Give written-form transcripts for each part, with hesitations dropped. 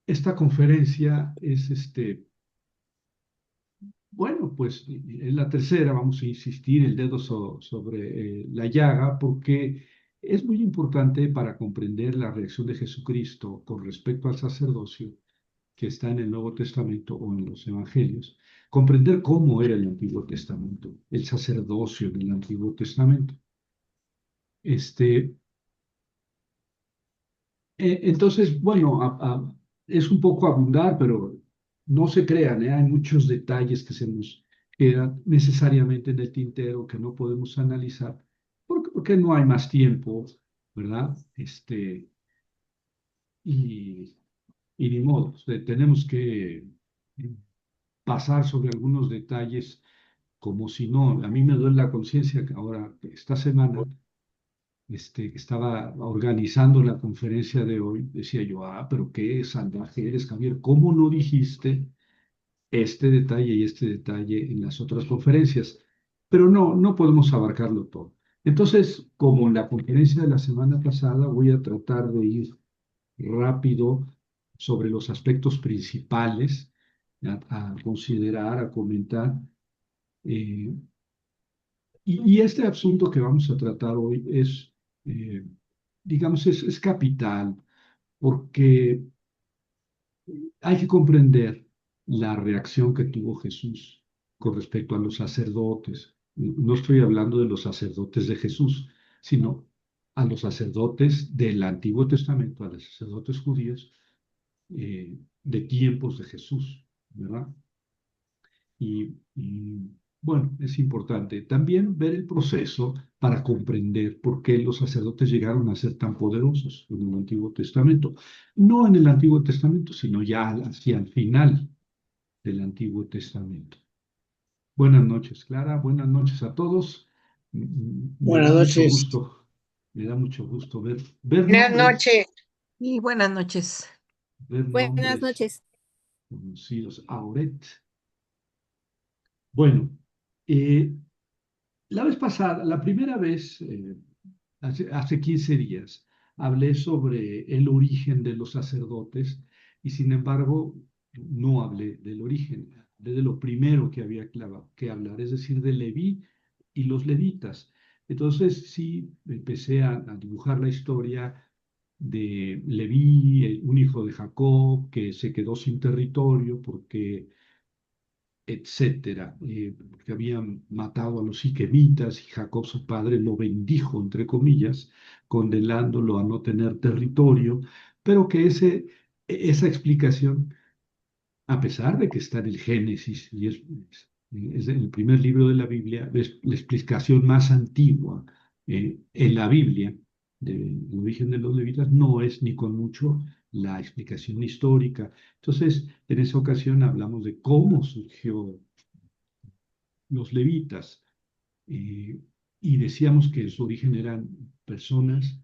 esta conferencia es bueno, pues en la tercera vamos a insistir el dedo sobre la llaga porque es muy importante para comprender la reacción de Jesucristo con respecto al sacerdocio que está en el Nuevo Testamento o en los Evangelios, comprender cómo era el Antiguo Testamento, el sacerdocio del Antiguo Testamento. Este, entonces, bueno, es un poco abundar, pero no se crean, hay muchos detalles que se nos quedan necesariamente en el tintero que no podemos analizar porque no hay más tiempo, ¿verdad? Y, y ni modo, o sea, tenemos que pasar sobre algunos detalles como si no, a mí me duele la conciencia que ahora, esta semana, que estaba organizando la conferencia de hoy, decía yo, pero qué salvaje eres, Javier, ¿cómo no dijiste este detalle y este detalle en las otras conferencias? Pero no, no podemos abarcarlo todo. Entonces, como en la conferencia de la semana pasada, voy a tratar de ir rápido sobre los aspectos principales a considerar, a comentar. eh, y este asunto que vamos a tratar hoy es, eh, digamos, es capital porque hay que comprender la reacción que tuvo Jesús con respecto a los sacerdotes. No estoy hablando de los sacerdotes de Jesús, sino a los sacerdotes del Antiguo Testamento, a los sacerdotes judíos de tiempos de Jesús, ¿verdad? Bueno, es importante también ver el proceso para comprender por qué los sacerdotes llegaron a ser tan poderosos en el Antiguo Testamento. No en el Antiguo Testamento, sino ya hacia el final del Antiguo Testamento. Buenas noches, Clara. Buenas noches a todos. Me Buenas da mucho noches. gusto, me da mucho gusto Buenas noches. Y buenas noches. ver Buenas nombres noches. conocidos. Auret. Bueno, eh, la vez pasada, la primera vez, hace 15 días, hablé sobre el origen de los sacerdotes y sin embargo no hablé del origen, hablé de lo primero que había que hablar, es decir, de Leví y los levitas. Entonces sí, empecé a dibujar la historia de Leví, un hijo de Jacob que se quedó sin territorio porque etcétera, que habían matado a los siquemitas y Jacob su padre lo bendijo, entre comillas, condenándolo a no tener territorio, pero que esa explicación, a pesar de que está en el Génesis y es el primer libro de la Biblia, es la explicación más antigua en la Biblia del origen de los levitas, no es ni con mucho la explicación histórica. Entonces, en esa ocasión hablamos de cómo surgió los levitas, eh, y decíamos que en su origen eran personas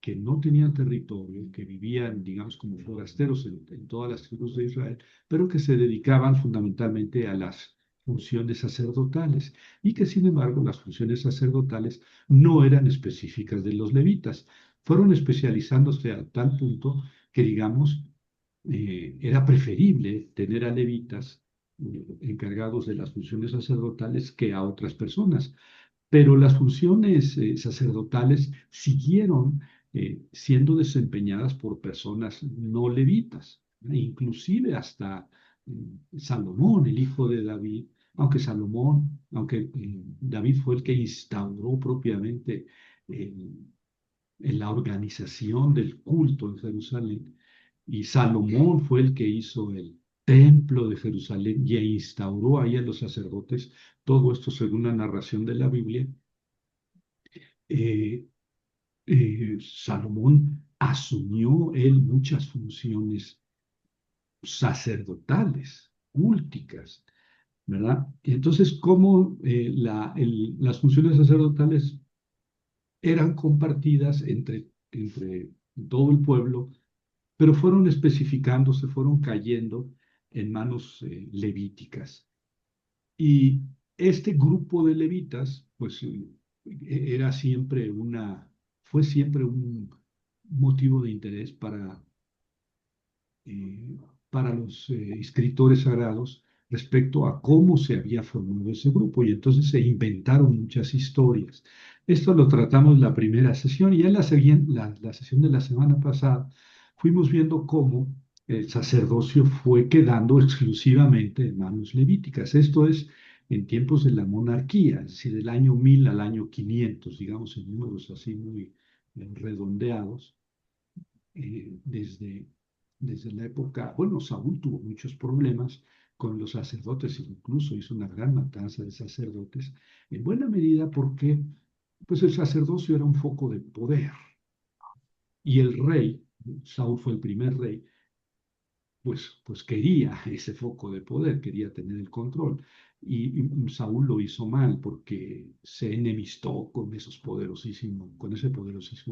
que no tenían territorio, que vivían, digamos, como forasteros en todas las tribus de Israel, pero que se dedicaban fundamentalmente a las funciones sacerdotales y que, sin embargo, las funciones sacerdotales no eran específicas de los levitas. Fueron especializándose a tal punto que, digamos, era preferible tener a levitas encargados de las funciones sacerdotales que a otras personas. Pero las funciones sacerdotales siguieron siendo desempeñadas por personas no levitas, ¿no? Inclusive hasta Salomón, el hijo de David, aunque David fue el que instauró propiamente el, en la organización del culto en Jerusalén. Y Salomón fue el que hizo el templo de Jerusalén y instauró ahí a los sacerdotes. Todo esto según la narración de la Biblia. eh, Salomón asumió él muchas funciones sacerdotales, cúlticas, ¿verdad? Y entonces, cómo las funciones sacerdotales eran compartidas entre todo el pueblo, pero fueron especificándose, fueron cayendo en manos levíticas. Y este grupo de levitas, pues era siempre fue siempre un motivo de interés para eh, para los escritores sagrados respecto a cómo se había formado ese grupo y entonces se inventaron muchas historias. Esto lo tratamos en la primera sesión y en la sesión de la semana pasada fuimos viendo cómo el sacerdocio fue quedando exclusivamente en manos levíticas. Esto es en tiempos de la monarquía, es decir, del año 1000 al año 500, digamos en números así muy redondeados, desde la época, bueno, Saúl tuvo muchos problemas con los sacerdotes, incluso hizo una gran matanza de sacerdotes, en buena medida porque pues el sacerdocio era un foco de poder y el rey, Saúl fue el primer rey, pues quería ese foco de poder, quería tener el control. Y Saúl lo hizo mal porque se enemistó con ese poderosísimo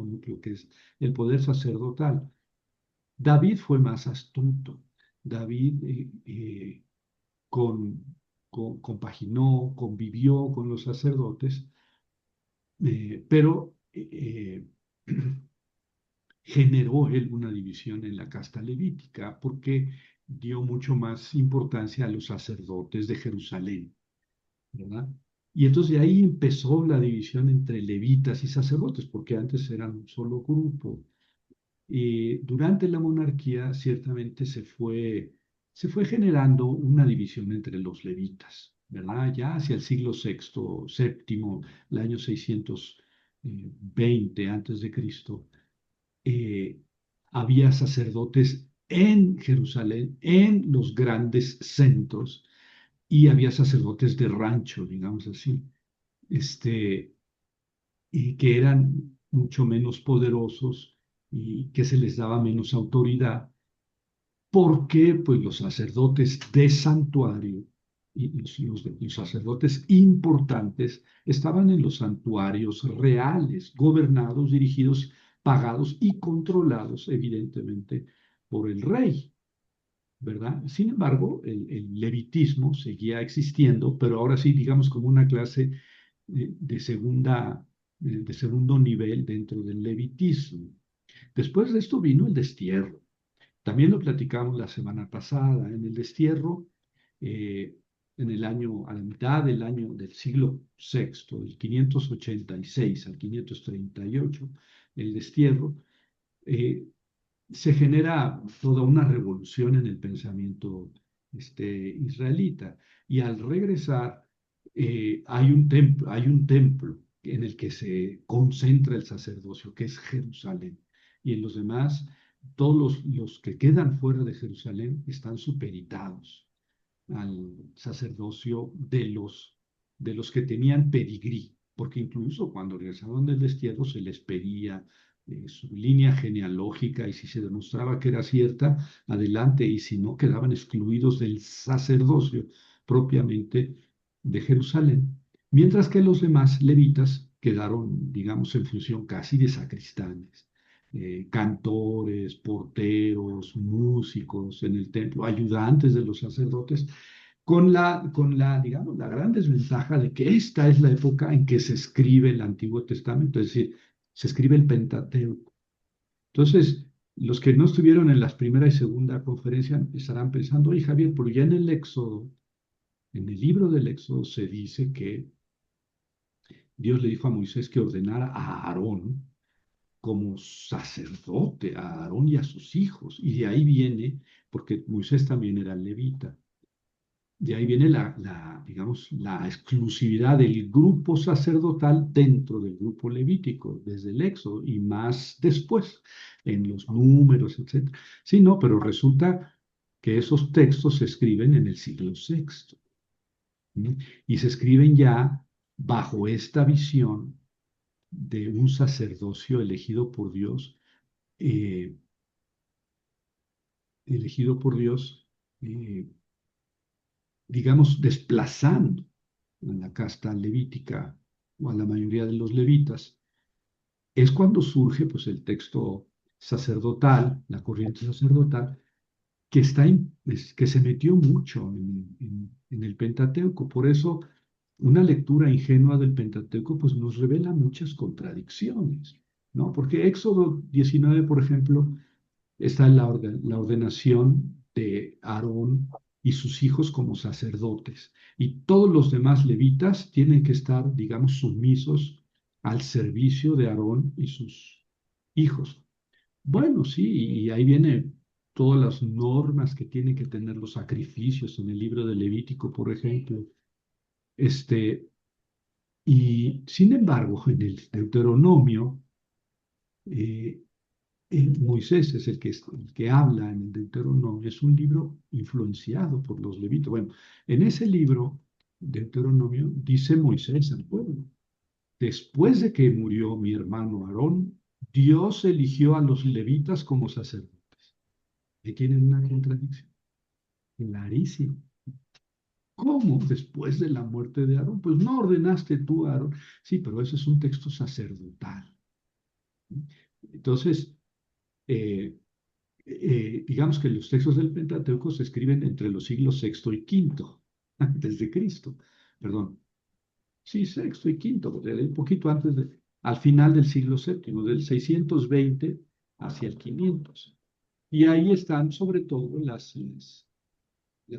núcleo que es el poder sacerdotal. David fue más astuto. David con, compaginó, convivió con los sacerdotes, pero generó él una división en la casta levítica porque dio mucho más importancia a los sacerdotes de Jerusalén, ¿verdad? Y entonces de ahí empezó la división entre levitas y sacerdotes, porque antes eran un solo grupo. Durante la monarquía ciertamente se fue generando una división entre los levitas, ¿verdad? Ya hacia el siglo sexto, séptimo, el año 620 antes de Cristo, eh, había sacerdotes en Jerusalén, en los grandes centros, y había sacerdotes de rancho, digamos así, este, y que eran mucho menos poderosos y que se les daba menos autoridad, porque pues los sacerdotes de santuario y los sacerdotes importantes estaban en los santuarios reales, gobernados, dirigidos, pagados y controlados evidentemente por el rey, ¿verdad? Sin embargo, el levitismo seguía existiendo, pero ahora sí, digamos, como una clase de segundo nivel dentro del levitismo. Después de esto vino el destierro. También lo platicamos la semana pasada. En el destierro, eh, a la mitad del año del siglo sexto, del 586 al 538, el destierro, eh, se genera toda una revolución en el pensamiento israelita. Y al regresar, hay un templo en el que se concentra el sacerdocio, que es Jerusalén. Y en los demás, todos los que quedan fuera de Jerusalén están supeditados al sacerdocio de los que tenían pedigrí, porque incluso cuando regresaban del destierro se les pedía su línea genealógica y si se demostraba que era cierta, adelante, y si no, quedaban excluidos del sacerdocio propiamente de Jerusalén, mientras que los demás levitas quedaron, digamos, en función casi de sacristanes. Cantores, porteros, músicos en el templo, ayudantes de los sacerdotes, digamos, la gran desventaja de que esta es la época en que se escribe el Antiguo Testamento, es decir, se escribe el Pentateuco. Entonces, los que no estuvieron en las primera y segunda conferencia estarán pensando, oye Javier, pero ya en el Éxodo, en el libro del Éxodo se dice que Dios le dijo a Moisés que ordenara a Aarón como sacerdote, a Aarón y a sus hijos, y de ahí viene, porque Moisés también era levita. De ahí viene digamos, la exclusividad del grupo sacerdotal dentro del grupo levítico, desde el Éxodo y más después, en los números, etc. Sí, no, pero resulta que esos textos se escriben en el siglo sexto, ¿sí? Y se escriben ya bajo esta visión de un sacerdocio eh, elegido por Dios, eh, digamos, desplazando en la casta levítica o a la mayoría de los levitas, es cuando surge pues, el texto sacerdotal, la corriente sacerdotal, que se metió mucho en el Pentateuco. Por eso, una lectura ingenua del Pentateuco pues, nos revela muchas contradicciones, ¿no? Porque Éxodo 19, por ejemplo, está la ordenación de Aarón y sus hijos como sacerdotes. Y todos los demás levitas tienen que estar, digamos, sumisos al servicio de Aarón y sus hijos. Bueno, sí, y ahí vienen todas las normas que tienen que tener los sacrificios en el libro de Levítico, por ejemplo. Este, y sin embargo, en el Deuteronomio, eh, Moisés es el que habla en el Deuteronomio, es un libro influenciado por los levitas. Bueno, en ese libro, Deuteronomio, dice Moisés al pueblo, después de que murió mi hermano Aarón, Dios eligió a los levitas como sacerdotes. Ahí tienen una contradicción clarísima. ¿Cómo? Después de la muerte de Aarón. Pues no ordenaste tú a Aarón. Sí, pero ese es un texto sacerdotal. Entonces, eh, digamos que los textos del Pentateuco se escriben entre los siglos sexto y quinto antes de Cristo. Perdón. Sí, sexto y quinto, un poquito antes al final del siglo séptimo, del 620 hacia el 500. Y ahí están sobre todo la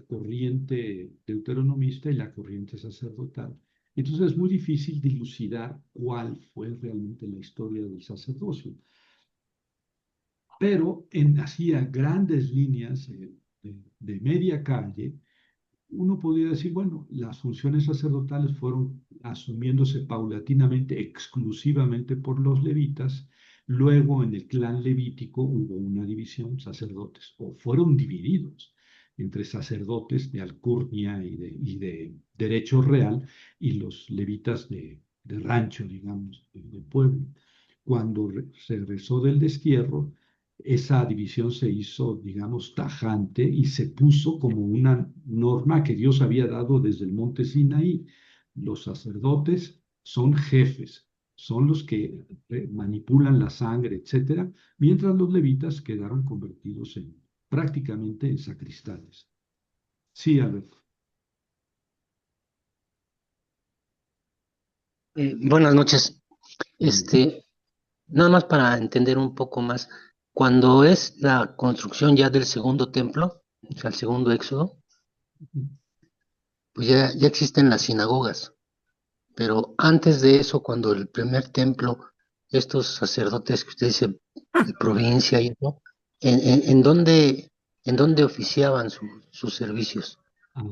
corriente deuteronomista y la corriente sacerdotal. Entonces es muy difícil dilucidar cuál fue realmente la historia del sacerdocio. Pero en así a grandes líneas de media calle, uno podría decir, bueno, las funciones sacerdotales fueron asumiéndose paulatinamente, exclusivamente por los levitas. Luego en el clan levítico hubo una división, sacerdotes, o fueron divididos entre sacerdotes de alcurnia y de derecho real y los levitas de rancho, digamos, de pueblo. Cuando se regresó del destierro, esa división se hizo, digamos, tajante y se puso como una norma que Dios había dado desde el monte Sinaí. Los sacerdotes son jefes, son los que manipulan la sangre, etcétera, mientras los levitas quedaron convertidos en prácticamente en sacristanes. Sí, Alberto. Buenas noches. Bueno, Nada más para entender un poco más, cuando es la construcción ya del segundo templo, o sea, el segundo éxodo, pues ya existen las sinagogas, pero antes de eso, cuando el primer templo, estos sacerdotes que usted dice de provincia y eso, ¿en, en, en dónde, en dónde oficiaban sus servicios?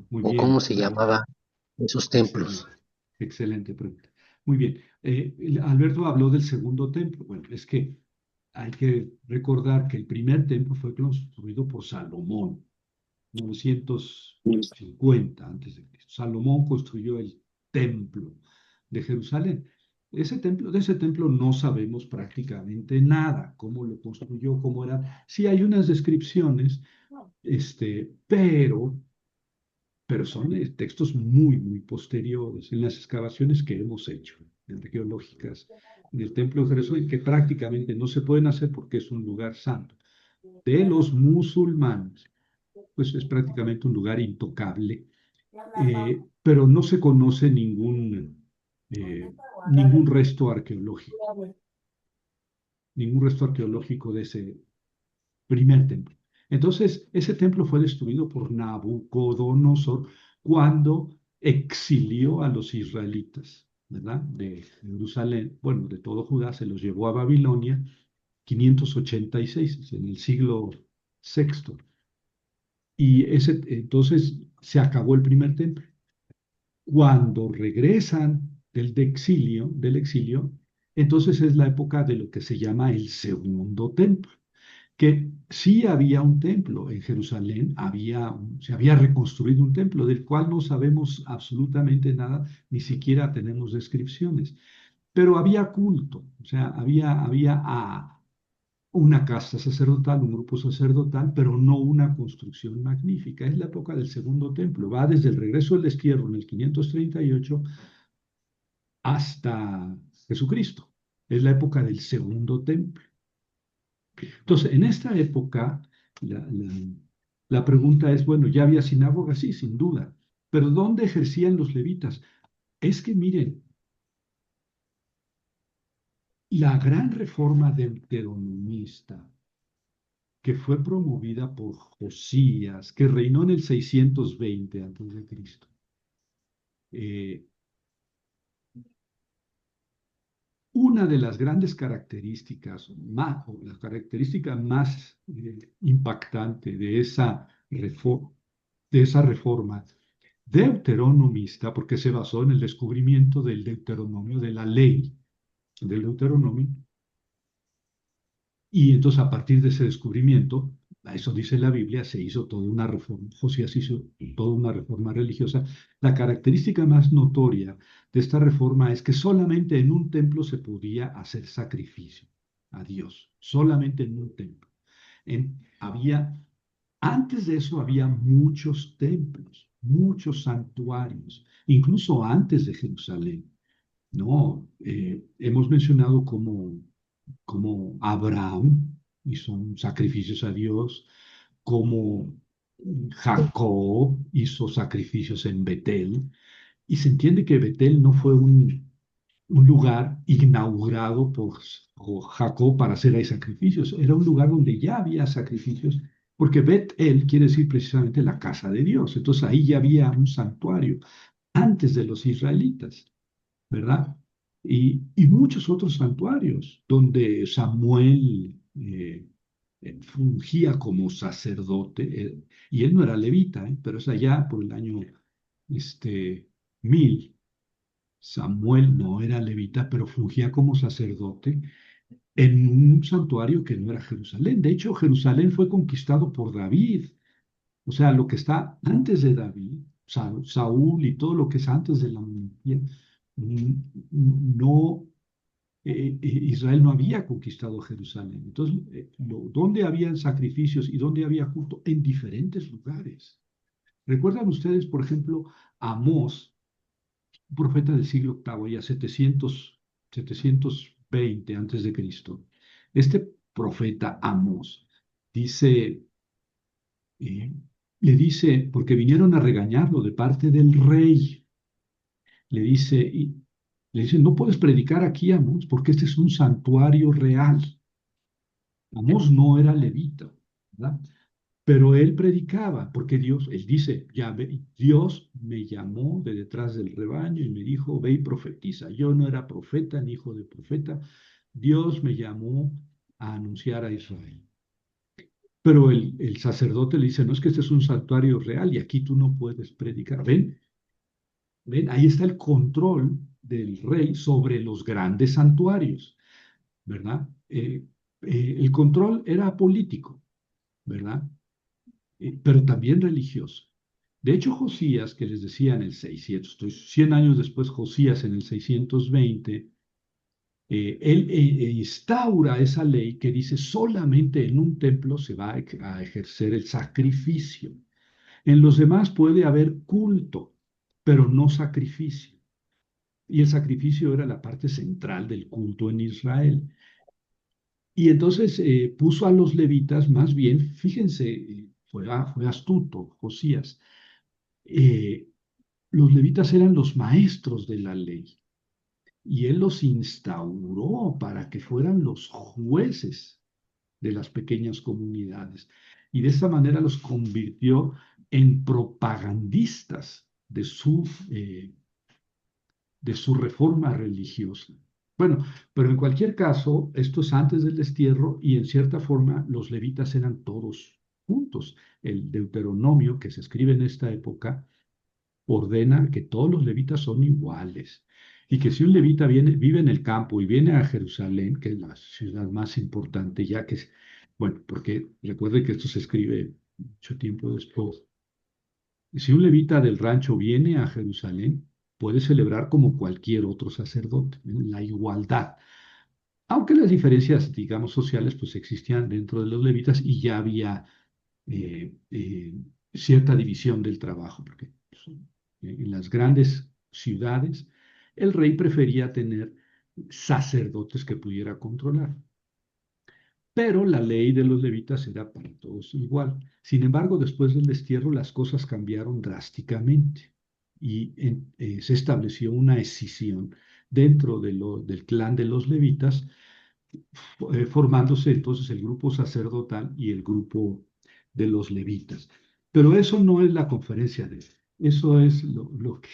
muy ¿O cómo bien, se llamaban esos templos? excelente, excelente pregunta. Muy bien, Alberto habló del segundo templo. Bueno, es que hay que recordar que el primer templo fue construido por Salomón, 950 antes de Cristo. Salomón construyó el templo de Jerusalén. De ese templo no sabemos prácticamente nada, cómo lo construyó, cómo era. Sí hay unas descripciones, pero son textos muy, muy posteriores en las excavaciones que hemos hecho, arqueológicas, en el templo de Jerusalén, que prácticamente no se pueden hacer porque es un lugar santo. De los musulmanes, pues es prácticamente un lugar intocable, pero no se conoce ningún resto arqueológico, ningún resto arqueológico de ese primer templo. Entonces, ese templo fue destruido por Nabucodonosor cuando exilió a los israelitas, ¿verdad? De Jerusalén, bueno, de todo Judá, se los llevó a Babilonia, 586, en el siglo sexto. Y entonces se acabó el primer templo. Cuando regresan del exilio, entonces es la época de lo que se llama el segundo templo, que sí había un templo en Jerusalén, se había reconstruido un templo del cual no sabemos absolutamente nada, ni siquiera tenemos descripciones, pero había culto, o sea, había una casa sacerdotal, un grupo sacerdotal, pero no una construcción magnífica. Es la época del segundo templo, va desde el regreso del destierro en el 538 hasta Jesucristo. Es la época del segundo templo. Entonces, en esta época, la, la- la pregunta es, bueno, ¿ya había sinagoga? Sí, sin duda, pero ¿dónde ejercían los levitas? Es que miren, la gran reforma deuteronomista que fue promovida por Josías, que reinó en el 620 antes de Cristo. Una de las grandes características, o la característica más impactante de esa reforma deuteronomista, porque se basó en el descubrimiento del Deuteronomio, de la ley del Deuteronomio, y entonces a partir de ese descubrimiento, a eso dice la Biblia, se hizo toda una reforma, Josías hizo toda una reforma religiosa. La característica más notoria de esta reforma es que solamente en un templo se podía hacer sacrificio a Dios, solamente en un templo. Había, antes de eso había muchos templos, muchos santuarios, incluso antes de Jerusalén. No, hemos mencionado como Abraham hizo sacrificios a Dios, como Jacob hizo sacrificios en Betel, y se entiende que Betel no fue un lugar inaugurado por Jacob para hacer ahí sacrificios, era un lugar donde ya había sacrificios, porque Betel quiere decir precisamente la casa de Dios, entonces ahí ya había un santuario antes de los israelitas. ¿Verdad? Y muchos otros santuarios donde Samuel fungía como sacerdote, y él no era levita, pero es allá por el año 1000. Samuel no era levita, pero fungía como sacerdote en un santuario que no era Jerusalén. De hecho, Jerusalén fue conquistado por David. O sea, lo que está antes de David, Saúl y todo lo que es antes de la monarquía, no, Israel no había conquistado Jerusalén. Entonces, ¿dónde habían sacrificios y dónde había culto? En diferentes lugares. ¿Recuerdan ustedes, por ejemplo, Amós, un profeta del siglo octavo, ya 720 antes de Cristo? Este profeta Amós dice, eh, le dice, porque vinieron a regañarlo de parte del rey, le dice, no puedes predicar aquí, Amós, porque este es un santuario real. Amós no era levita, ¿verdad? Pero él predicaba, porque él dice, Dios me llamó de detrás del rebaño y me dijo, ve y profetiza. Yo no era profeta ni hijo de profeta. Dios me llamó a anunciar a Israel. Pero el sacerdote le dice, no, es que este es un santuario real y aquí tú no puedes predicar. Ven, ahí está el control del rey sobre los grandes santuarios, ¿verdad? El control era político, ¿verdad? Pero también religioso. De hecho, Josías, que les decía en el 600, 100 años después, Josías en el 620, él instaura esa ley que dice solamente en un templo se va a ejercer el sacrificio. En los demás puede haber culto, pero no sacrificio. Y el sacrificio era la parte central del culto en Israel. Y entonces puso a los levitas, más bien, fíjense, fue astuto Josías. eh, los levitas eran los maestros de la ley y él los instauró para que fueran los jueces de las pequeñas comunidades. Y de esta manera los convirtió en propagandistas de su reforma religiosa. Bueno, pero en cualquier caso, esto es antes del destierro y en cierta forma los levitas eran todos juntos. El Deuteronomio que se escribe en esta época ordena que todos los levitas son iguales y que si un levita vive en el campo y viene a Jerusalén, que es la ciudad más importante, ya que es, bueno, porque recuerde que esto se escribe mucho tiempo después. Si un levita del rancho viene a Jerusalén, puede celebrar como cualquier otro sacerdote, la igualdad. Aunque las diferencias, digamos, sociales, pues existían dentro de los levitas y ya había eh, eh, cierta división del trabajo, porque pues, en las grandes ciudades el rey prefería tener sacerdotes que pudiera controlar. Pero la ley de los levitas era para todos igual. Sin embargo, después del destierro las cosas cambiaron drásticamente y se estableció una escisión dentro del clan de los levitas formándose entonces el grupo sacerdotal y el grupo de los levitas. Pero eso no es la conferencia de, eso es lo que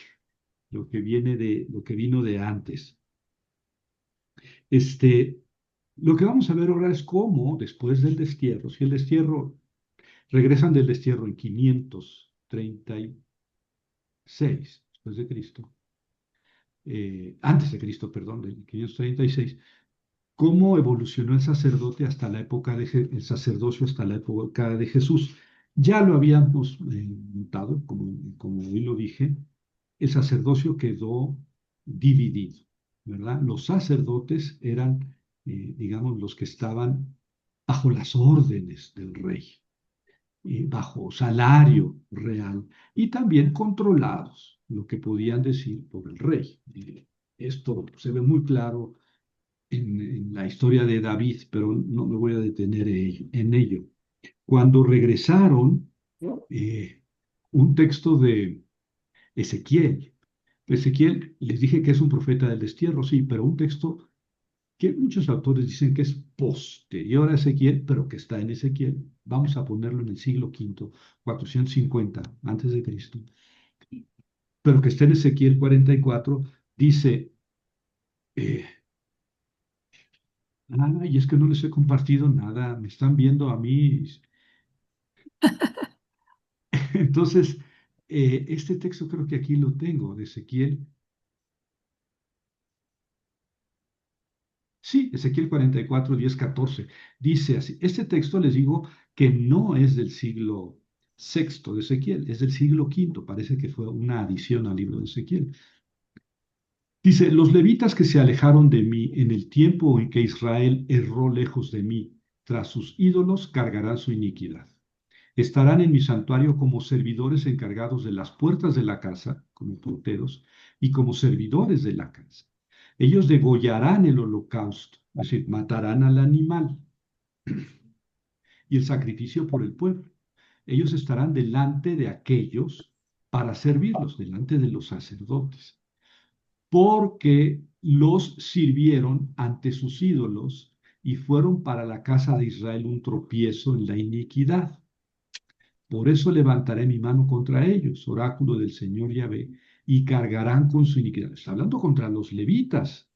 vino de antes. Este, lo que vamos a ver ahora es cómo después del destierro, si el destierro, regresan del destierro en 536 después de Cristo, antes de Cristo, perdón, del 536, cómo evolucionó el sacerdote hasta la época el sacerdocio hasta la época de Jesús. Ya lo habíamos notado, como hoy lo dije, el sacerdocio quedó dividido, ¿verdad? Los sacerdotes eran, digamos, los que estaban bajo las órdenes del rey, bajo salario real y también controlados, lo que podían decir por el rey. Esto se ve muy claro en la historia de David, pero no me voy a detener en ello. Cuando regresaron, un texto de Ezequiel. Ezequiel, les dije que es un profeta del destierro, sí, pero un texto que muchos autores dicen que es posterior a Ezequiel, pero que está en Ezequiel. Vamos a ponerlo en el siglo V, 450 antes de Cristo, pero que está en Ezequiel 44, dice, eh, y es que no les he compartido nada, me están viendo a mí. Entonces, este texto creo que aquí lo tengo, de Ezequiel. Sí, Ezequiel 44, 10, 14. Dice así, este texto les digo que no es del siglo sexto de Ezequiel, es del siglo quinto, parece que fue una adición al libro de Ezequiel. Dice, los levitas que se alejaron de mí en el tiempo en que Israel erró lejos de mí, tras sus ídolos cargarán su iniquidad. Estarán en mi santuario como servidores encargados de las puertas de la casa, como porteros, y como servidores de la casa. Ellos degollarán el holocausto, es decir, matarán al animal y el sacrificio por el pueblo. Ellos estarán delante de aquellos para servirlos, delante de los sacerdotes, porque los sirvieron ante sus ídolos y fueron para la casa de Israel un tropiezo en la iniquidad. Por eso levantaré mi mano contra ellos, oráculo del Señor Yahvé, y cargarán con su iniquidad. Está hablando contra los levitas.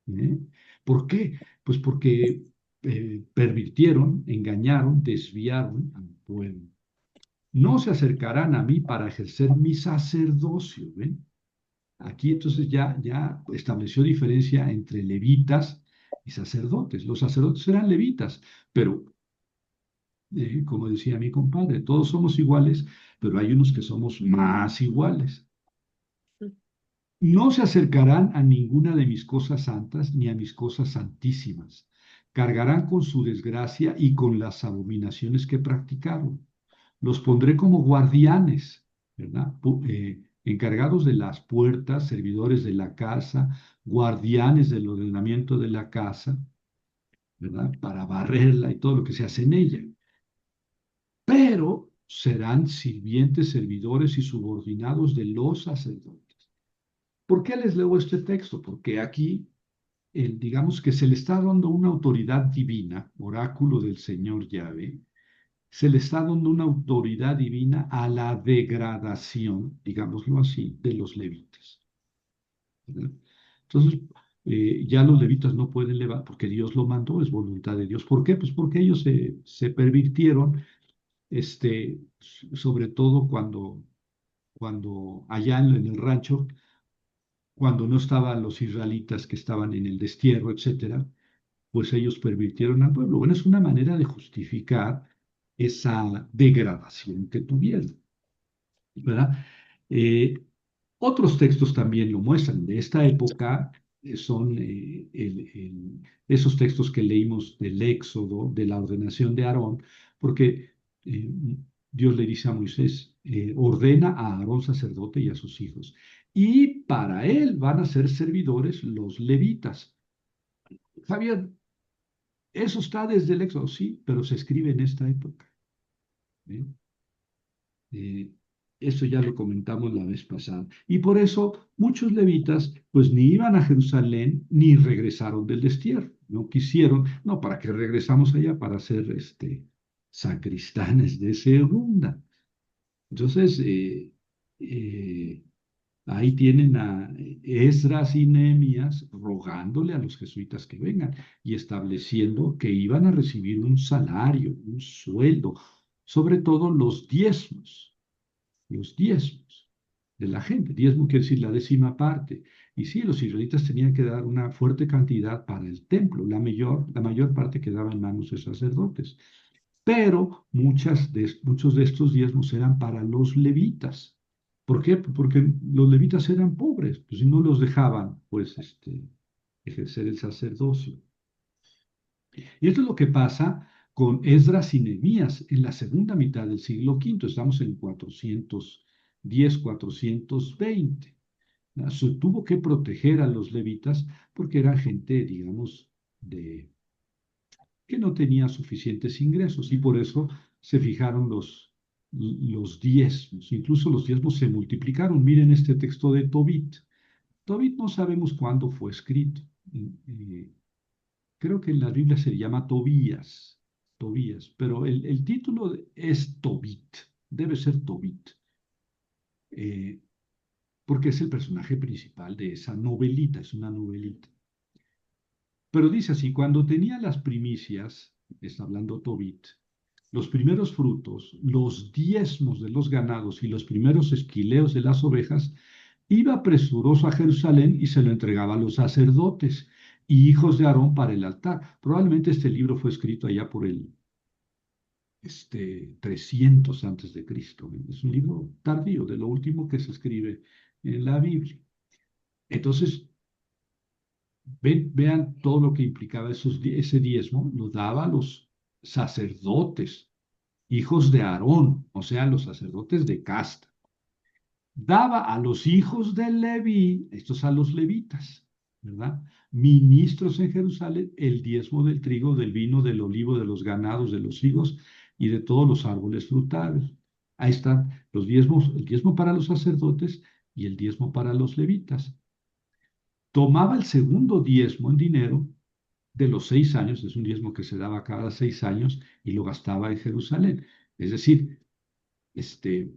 ¿Eh? ¿Por qué? Pues porque pervirtieron, engañaron, desviaron al pueblo. No se acercarán a mí para ejercer mi sacerdocio. ¿Ven? Aquí entonces ya estableció diferencia entre levitas y sacerdotes. Los sacerdotes eran levitas, pero como decía mi compadre, todos somos iguales, pero hay unos que somos más iguales. No se acercarán a ninguna de mis cosas santas ni a mis cosas santísimas. Cargarán con su desgracia y con las abominaciones que practicaron. Los pondré como guardianes, ¿verdad? Encargados de las puertas, servidores de la casa, guardianes del ordenamiento de la casa, ¿verdad? Para barrerla y todo lo que se hace en ella. Pero serán sirvientes, servidores y subordinados de los sacerdotes. ¿Por qué les leo este texto? Porque aquí, digamos que se le está dando una autoridad divina, oráculo del Señor Yahvé, se le está dando una autoridad divina a la degradación, digámoslo así, de los levitas, ¿verdad? Entonces, ya los levitas no pueden levantar, porque Dios lo mandó, es voluntad de Dios. ¿Por qué? Pues porque ellos se pervirtieron, sobre todo cuando allá en el rancho, cuando no estaban los israelitas que estaban en el destierro, etcétera, pues ellos pervirtieron al pueblo. Bueno, es una manera de justificar esa degradación que tuvieron, ¿verdad? Eh, Otros textos también lo muestran. De esta época son esos textos que leímos del Éxodo, de la ordenación de Aarón, porque eh, Dios le dice a Moisés, ordena a Aarón sacerdote y a sus hijos. Y para él van a ser servidores los levitas. Javier, eso está desde el Éxodo, sí, pero se escribe en esta época. ¿Eh? Eh, Eso ya lo comentamos la vez pasada. Y por eso muchos levitas pues ni iban a Jerusalén ni regresaron del destierro. no quisieron, no, ¿para qué regresamos allá? Para ser sacristanes de segunda. Entonces, eh, ahí tienen a Esdras y Nehemías rogándole a los jesuitas que vengan y estableciendo que iban a recibir un salario, un sueldo, sobre todo los diezmos de la gente. Diezmo quiere decir la décima parte. Y sí, los israelitas tenían que dar una fuerte cantidad para el templo, la mayor parte quedaba en manos de sacerdotes. Pero muchos de estos diezmos eran para los levitas. ¿Por qué? Porque los levitas eran pobres, pues si no los dejaban, pues, ejercer el sacerdocio. Y esto es lo que pasa con Esdras y Nehemías en la segunda mitad del siglo V. Estamos en 410, 420. Se tuvo que proteger a los levitas porque era gente, digamos, que no tenía suficientes ingresos y por eso se fijaron los diezmos. Incluso los diezmos se multiplicaron. Miren este texto de Tobit. Tobit no sabemos cuándo fue escrito. Eh, Creo que en la Biblia se llama Tobías, pero el título es Tobit, debe ser Tobit, eh, porque es el personaje principal de esa novelita, es una novelita. Pero dice así, cuando tenía las primicias, está hablando Tobit, los primeros frutos, los diezmos de los ganados y los primeros esquileos de las ovejas, iba presuroso a Jerusalén y se lo entregaba a los sacerdotes y hijos de Aarón para el altar. Probablemente este libro fue escrito allá por el 300 antes de Cristo. Es un libro tardío, de lo último que se escribe en la Biblia. Entonces, vean todo lo que implicaba ese diezmo, lo daba a los sacerdotes, hijos de Aarón, o sea, los sacerdotes de casta. Daba a los hijos de Leví, estos a los levitas, ¿verdad? Ministros en Jerusalén, el diezmo del trigo, del vino, del olivo, de los ganados, de los higos y de todos los árboles frutales. Ahí están los diezmos, el diezmo para los sacerdotes y el diezmo para los levitas. Tomaba el segundo diezmo en dinero de los 6 años, es un diezmo que se daba cada 6 años y lo gastaba en Jerusalén. Es decir, este,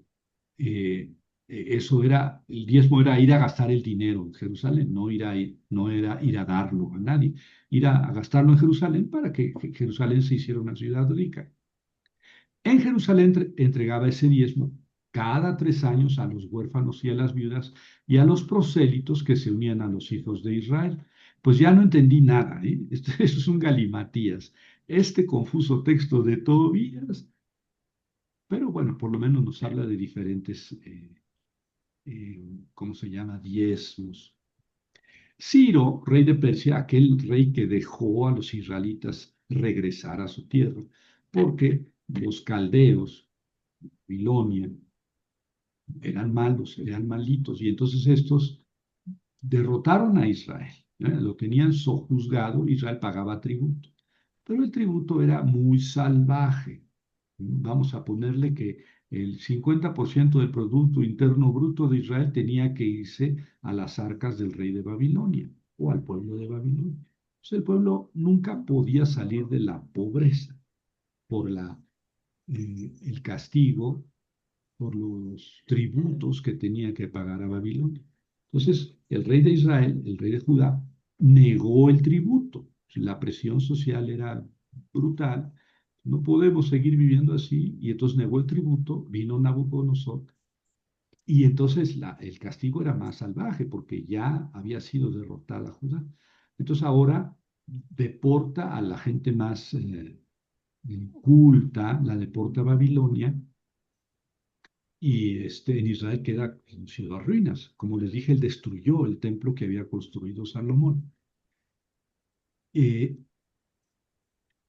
eh, eso era, el diezmo era ir a gastar el dinero en Jerusalén, no era ir a darlo a nadie, ir a gastarlo en Jerusalén para que Jerusalén se hiciera una ciudad rica. En Jerusalén entregaba ese diezmo cada 3 años a los huérfanos y a las viudas y a los prosélitos que se unían a los hijos de Israel. Pues ya no entendí nada, ¿eh? Eso es un galimatías. Este confuso texto de Tobías, pero bueno, por lo menos nos habla de diferentes ¿cómo se llama? Diezmos. Ciro, rey de Persia, aquel rey que dejó a los israelitas regresar a su tierra, porque los caldeos, Babilonia, eran malos, eran malitos, y entonces estos derrotaron a Israel, lo tenían sojuzgado, Israel pagaba tributo, pero el tributo era muy salvaje. Vamos a ponerle que el 50% del Producto Interno Bruto de Israel tenía que irse a las arcas del rey de Babilonia o al pueblo de Babilonia. Entonces el pueblo nunca podía salir de la pobreza por el castigo, por los tributos que tenía que pagar a Babilonia. Entonces el rey de Israel, el rey de Judá, negó el tributo. La presión social era brutal, no podemos seguir viviendo así. Y entonces negó el tributo, vino Nabucodonosor. Y entonces el castigo era más salvaje porque ya había sido derrotada Judá. Entonces ahora deporta a la gente más culta, la deporta a Babilonia. Y en Israel queda ciudad ruinas. Como les dije, él destruyó el templo que había construido Salomón. Eh,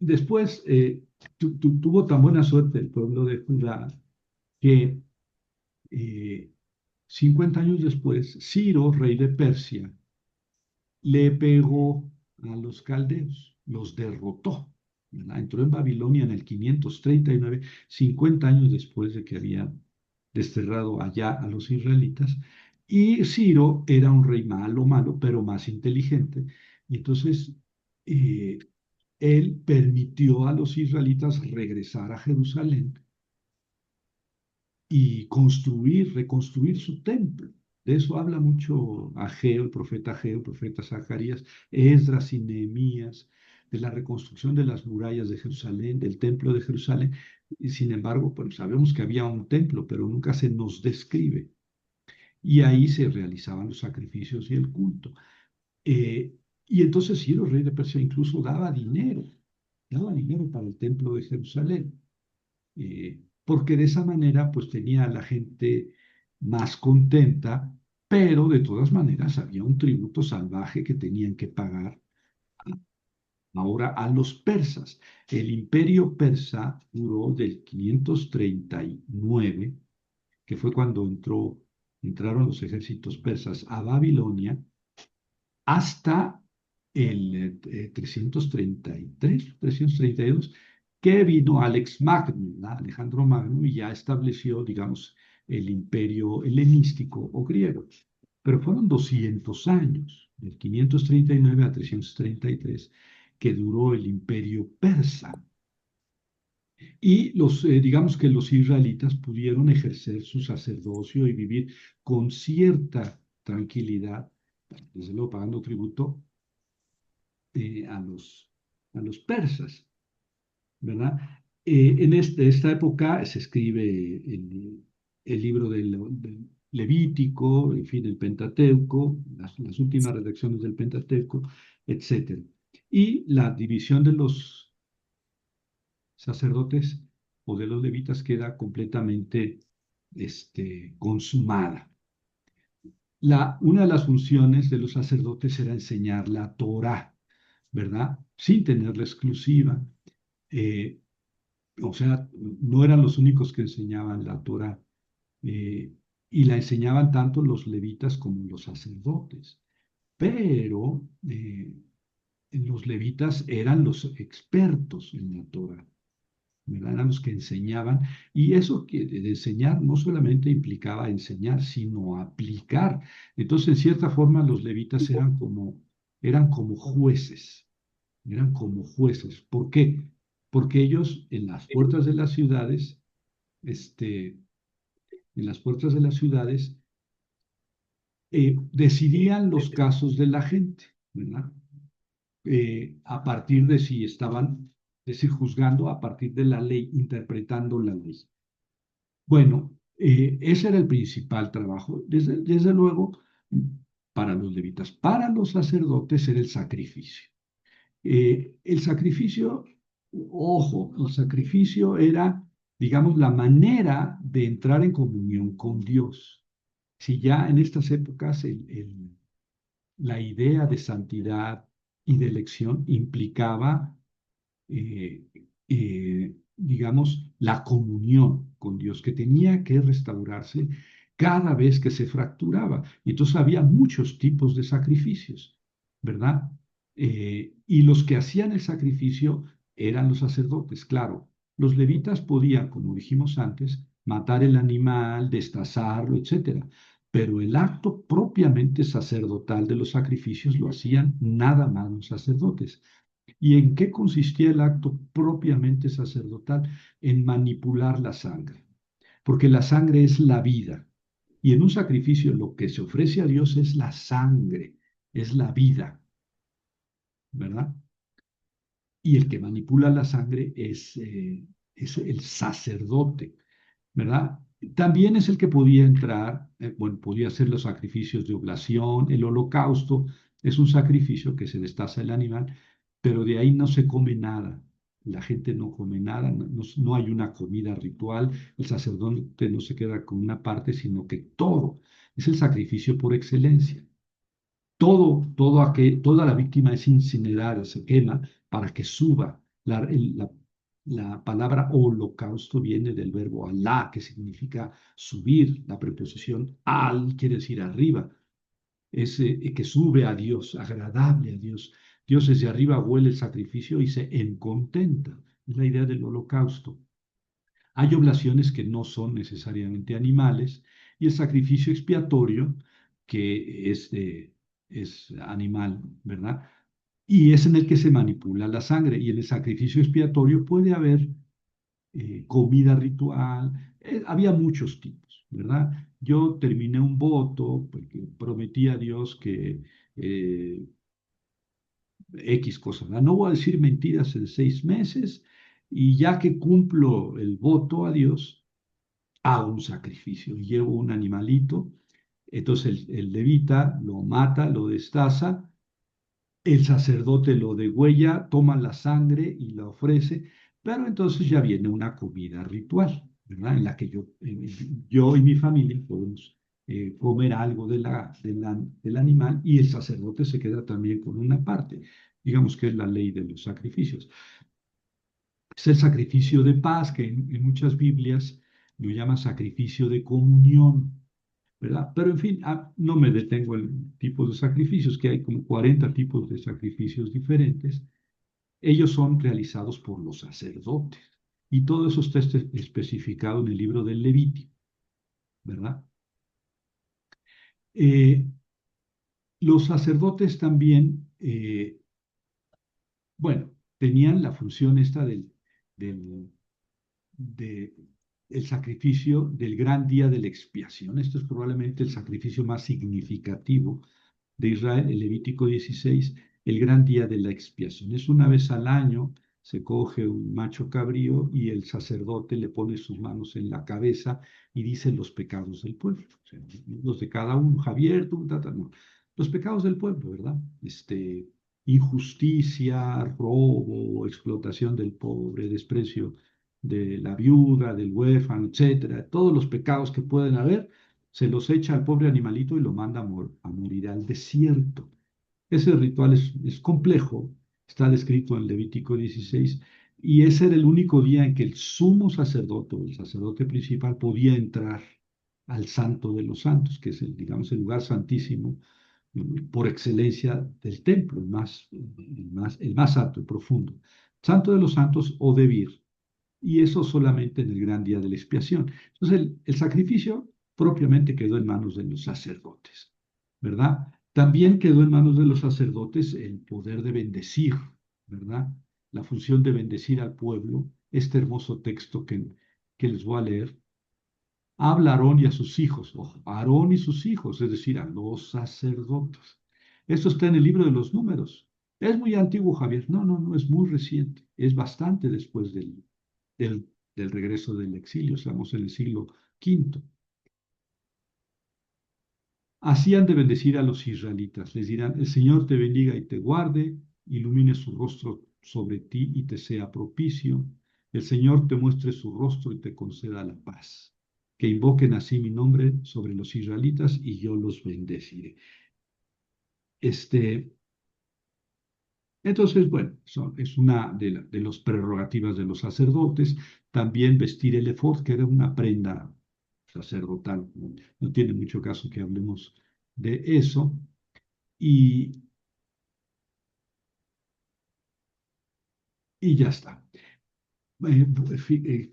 Después tuvo tan buena suerte el pueblo de Judá que 50 años después, Ciro, rey de Persia, le pegó a los caldeos, los derrotó, ¿verdad? Entró en Babilonia en el 539, 50 años después de que había desterrado allá a los israelitas. Y Ciro era un rey malo, malo, pero más inteligente. Y entonces eh, él permitió a los israelitas regresar a Jerusalén y reconstruir su templo. De eso habla mucho Ageo, el profeta Zacarías, Esdras y Nehemías, de la reconstrucción de las murallas de Jerusalén, del templo de Jerusalén. Y sin embargo, pues sabemos que había un templo, pero nunca se nos describe. Y ahí se realizaban los sacrificios y el culto. Eh, y entonces Ciro, rey de Persia, incluso daba dinero para el templo de Jerusalén, porque de esa manera pues tenía a la gente más contenta, pero de todas maneras había un tributo salvaje que tenían que pagar ahora a los persas. El imperio persa duró del 539, que fue cuando entraron los ejércitos persas a Babilonia, hasta el 333, 332, que vino Alex Magno, ¿no? Alejandro Magno, y ya estableció, digamos, el imperio helenístico o griego. Pero fueron 200 años, del 539 a 333, que duró el imperio persa. Y digamos que los israelitas pudieron ejercer su sacerdocio y vivir con cierta tranquilidad, desde luego pagando tributo eh, a los, a los persas, ¿verdad? En esta época se escribe el libro del Levítico, en fin, el Pentateuco, las últimas redacciones del Pentateuco, etcétera. Y la división de los sacerdotes o de los levitas queda completamente consumada. Una de las funciones de los sacerdotes era enseñar la Torá, ¿verdad? Sin tenerla exclusiva. Eh, o sea, no eran los únicos que enseñaban la Torá. Y la enseñaban tanto los levitas como los sacerdotes. Pero los levitas eran los expertos en la Torá, ¿verdad? Eran los que enseñaban. Y eso de enseñar no solamente implicaba enseñar, sino aplicar. Entonces, en cierta forma, los levitas eran como jueces. Eran como jueces. ¿Por qué? Porque ellos en las puertas de las ciudades, en las puertas de las ciudades, decidían los casos de la gente, ¿verdad? A partir de si estaban, es decir, juzgando a partir de la ley, interpretando la ley. Bueno, ese era el principal trabajo. Desde luego, para los levitas, para los sacerdotes era el sacrificio. El sacrificio, ojo, el sacrificio era, digamos, la manera de entrar en comunión con Dios. Si ya en estas épocas la idea de santidad y de elección implicaba, eh, digamos, la comunión con Dios, que tenía que restaurarse cada vez que se fracturaba. Y entonces había muchos tipos de sacrificios, ¿verdad? Y los que hacían el sacrificio eran los sacerdotes, claro. Los levitas podían, como dijimos antes, matar el animal, destazarlo, etcétera. Pero el acto propiamente sacerdotal de los sacrificios lo hacían nada más los sacerdotes. ¿Y en qué consistía el acto propiamente sacerdotal? En manipular la sangre, porque la sangre es la vida. Y en un sacrificio lo que se ofrece a Dios es la sangre, es la vida, ¿verdad? Y el que manipula la sangre es el sacerdote, ¿verdad? También es el que podía entrar, bueno, podía hacer los sacrificios de oblación, el holocausto es un sacrificio que se destaza el animal, pero de ahí no se come nada. La gente no come nada, no hay una comida ritual, el sacerdote no se queda con una parte, sino que todo es el sacrificio por excelencia. Toda la víctima es incinerada, se quema para que suba. La palabra holocausto viene del verbo alá, que significa subir. La preposición al quiere decir arriba. Es que sube a Dios, agradable a Dios. Dios desde arriba huele el sacrificio y se encontenta. Es la idea del holocausto. Hay oblaciones que no son necesariamente animales y el sacrificio expiatorio, que es animal, ¿verdad? y es en el que se manipula la sangre. Y en el sacrificio expiatorio puede haber comida ritual, había muchos tipos, ¿verdad? Yo terminé un voto porque prometí a Dios que eh, X cosas, ¿verdad? No voy a decir mentiras en 6 meses y ya que cumplo el voto a Dios, hago un sacrificio, llevo un animalito, entonces el levita lo mata, lo destaza, el sacerdote lo degüella, toma la sangre y la ofrece, pero entonces ya viene una comida ritual, ¿verdad? En la que yo y mi familia podemos comer algo del animal y el sacerdote se queda también con una parte. Digamos que es la ley de los sacrificios. Es el sacrificio de paz, que en muchas Biblias lo llaman sacrificio de comunión, ¿verdad? Pero en fin, no me detengo en tipos de sacrificios, que hay como 40 tipos de sacrificios diferentes. Ellos son realizados por los sacerdotes. Y todo eso está especificado en el libro del Levítico, ¿verdad? Eh, los sacerdotes también, bueno, tenían la función esta del, de el sacrificio del gran día de la expiación. Esto es probablemente el sacrificio más significativo de Israel, el Levítico 16, el gran día de la expiación. Es una vez al año, se coge un macho cabrío y el sacerdote le pone sus manos en la cabeza y dice los pecados del pueblo. O sea, los de cada uno, Javier, tú, no. Los pecados del pueblo, ¿verdad? Injusticia, robo, explotación del pobre, desprecio de la viuda, del huérfano, etcétera, todos los pecados que pueden haber, se los echa al pobre animalito y lo manda a morir al desierto. Ese ritual es complejo, está descrito en Levítico 16, y ese era el único día en que el sumo sacerdote, o el sacerdote principal, podía entrar al santo de los santos, que es digamos, el lugar santísimo por excelencia del templo, el más alto y profundo. Santo de los santos o Debir, y eso solamente en el gran día de la expiación. Entonces, el sacrificio propiamente quedó en manos de los sacerdotes, ¿verdad? También quedó en manos de los sacerdotes el poder de bendecir, ¿verdad? La función de bendecir al pueblo. Este hermoso texto que les voy a leer, habla a Aarón y a sus hijos, ojo, a Aarón y sus hijos, es decir, a los sacerdotes. Esto está en el libro de los Números. Es muy antiguo, Javier. No, no, no, es muy reciente. Es bastante después del regreso del exilio. Estamos en el siglo V. Así han de bendecir a los israelitas. Les dirán, el Señor te bendiga y te guarde, ilumine su rostro sobre ti y te sea propicio. El Señor te muestre su rostro y te conceda la paz. Que invoquen así mi nombre sobre los israelitas y yo los bendeciré. Entonces, bueno, es una de las prerrogativas de los sacerdotes. También vestir el efod, que era una prenda sacerdotal. No tiene mucho caso que hablemos de eso. Y, y ya está.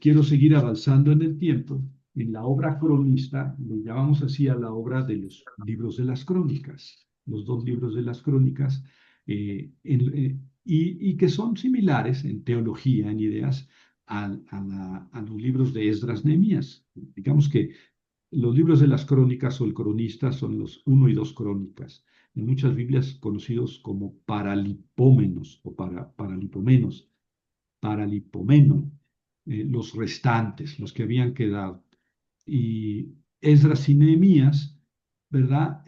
Quiero seguir avanzando en el tiempo. En la obra cronista, le llamamos así a la obra de los libros de las crónicas, los dos libros de las crónicas, y que son similares en teología, en ideas, a los libros de Esdras Nehemías. Digamos que los libros de las crónicas o el cronista son los uno y dos crónicas, en muchas Biblias conocidos como paralipómenos o paralipomenos, paralipomeno, los restantes, los que habían quedado. Y Esdras y Nehemías, ¿verdad?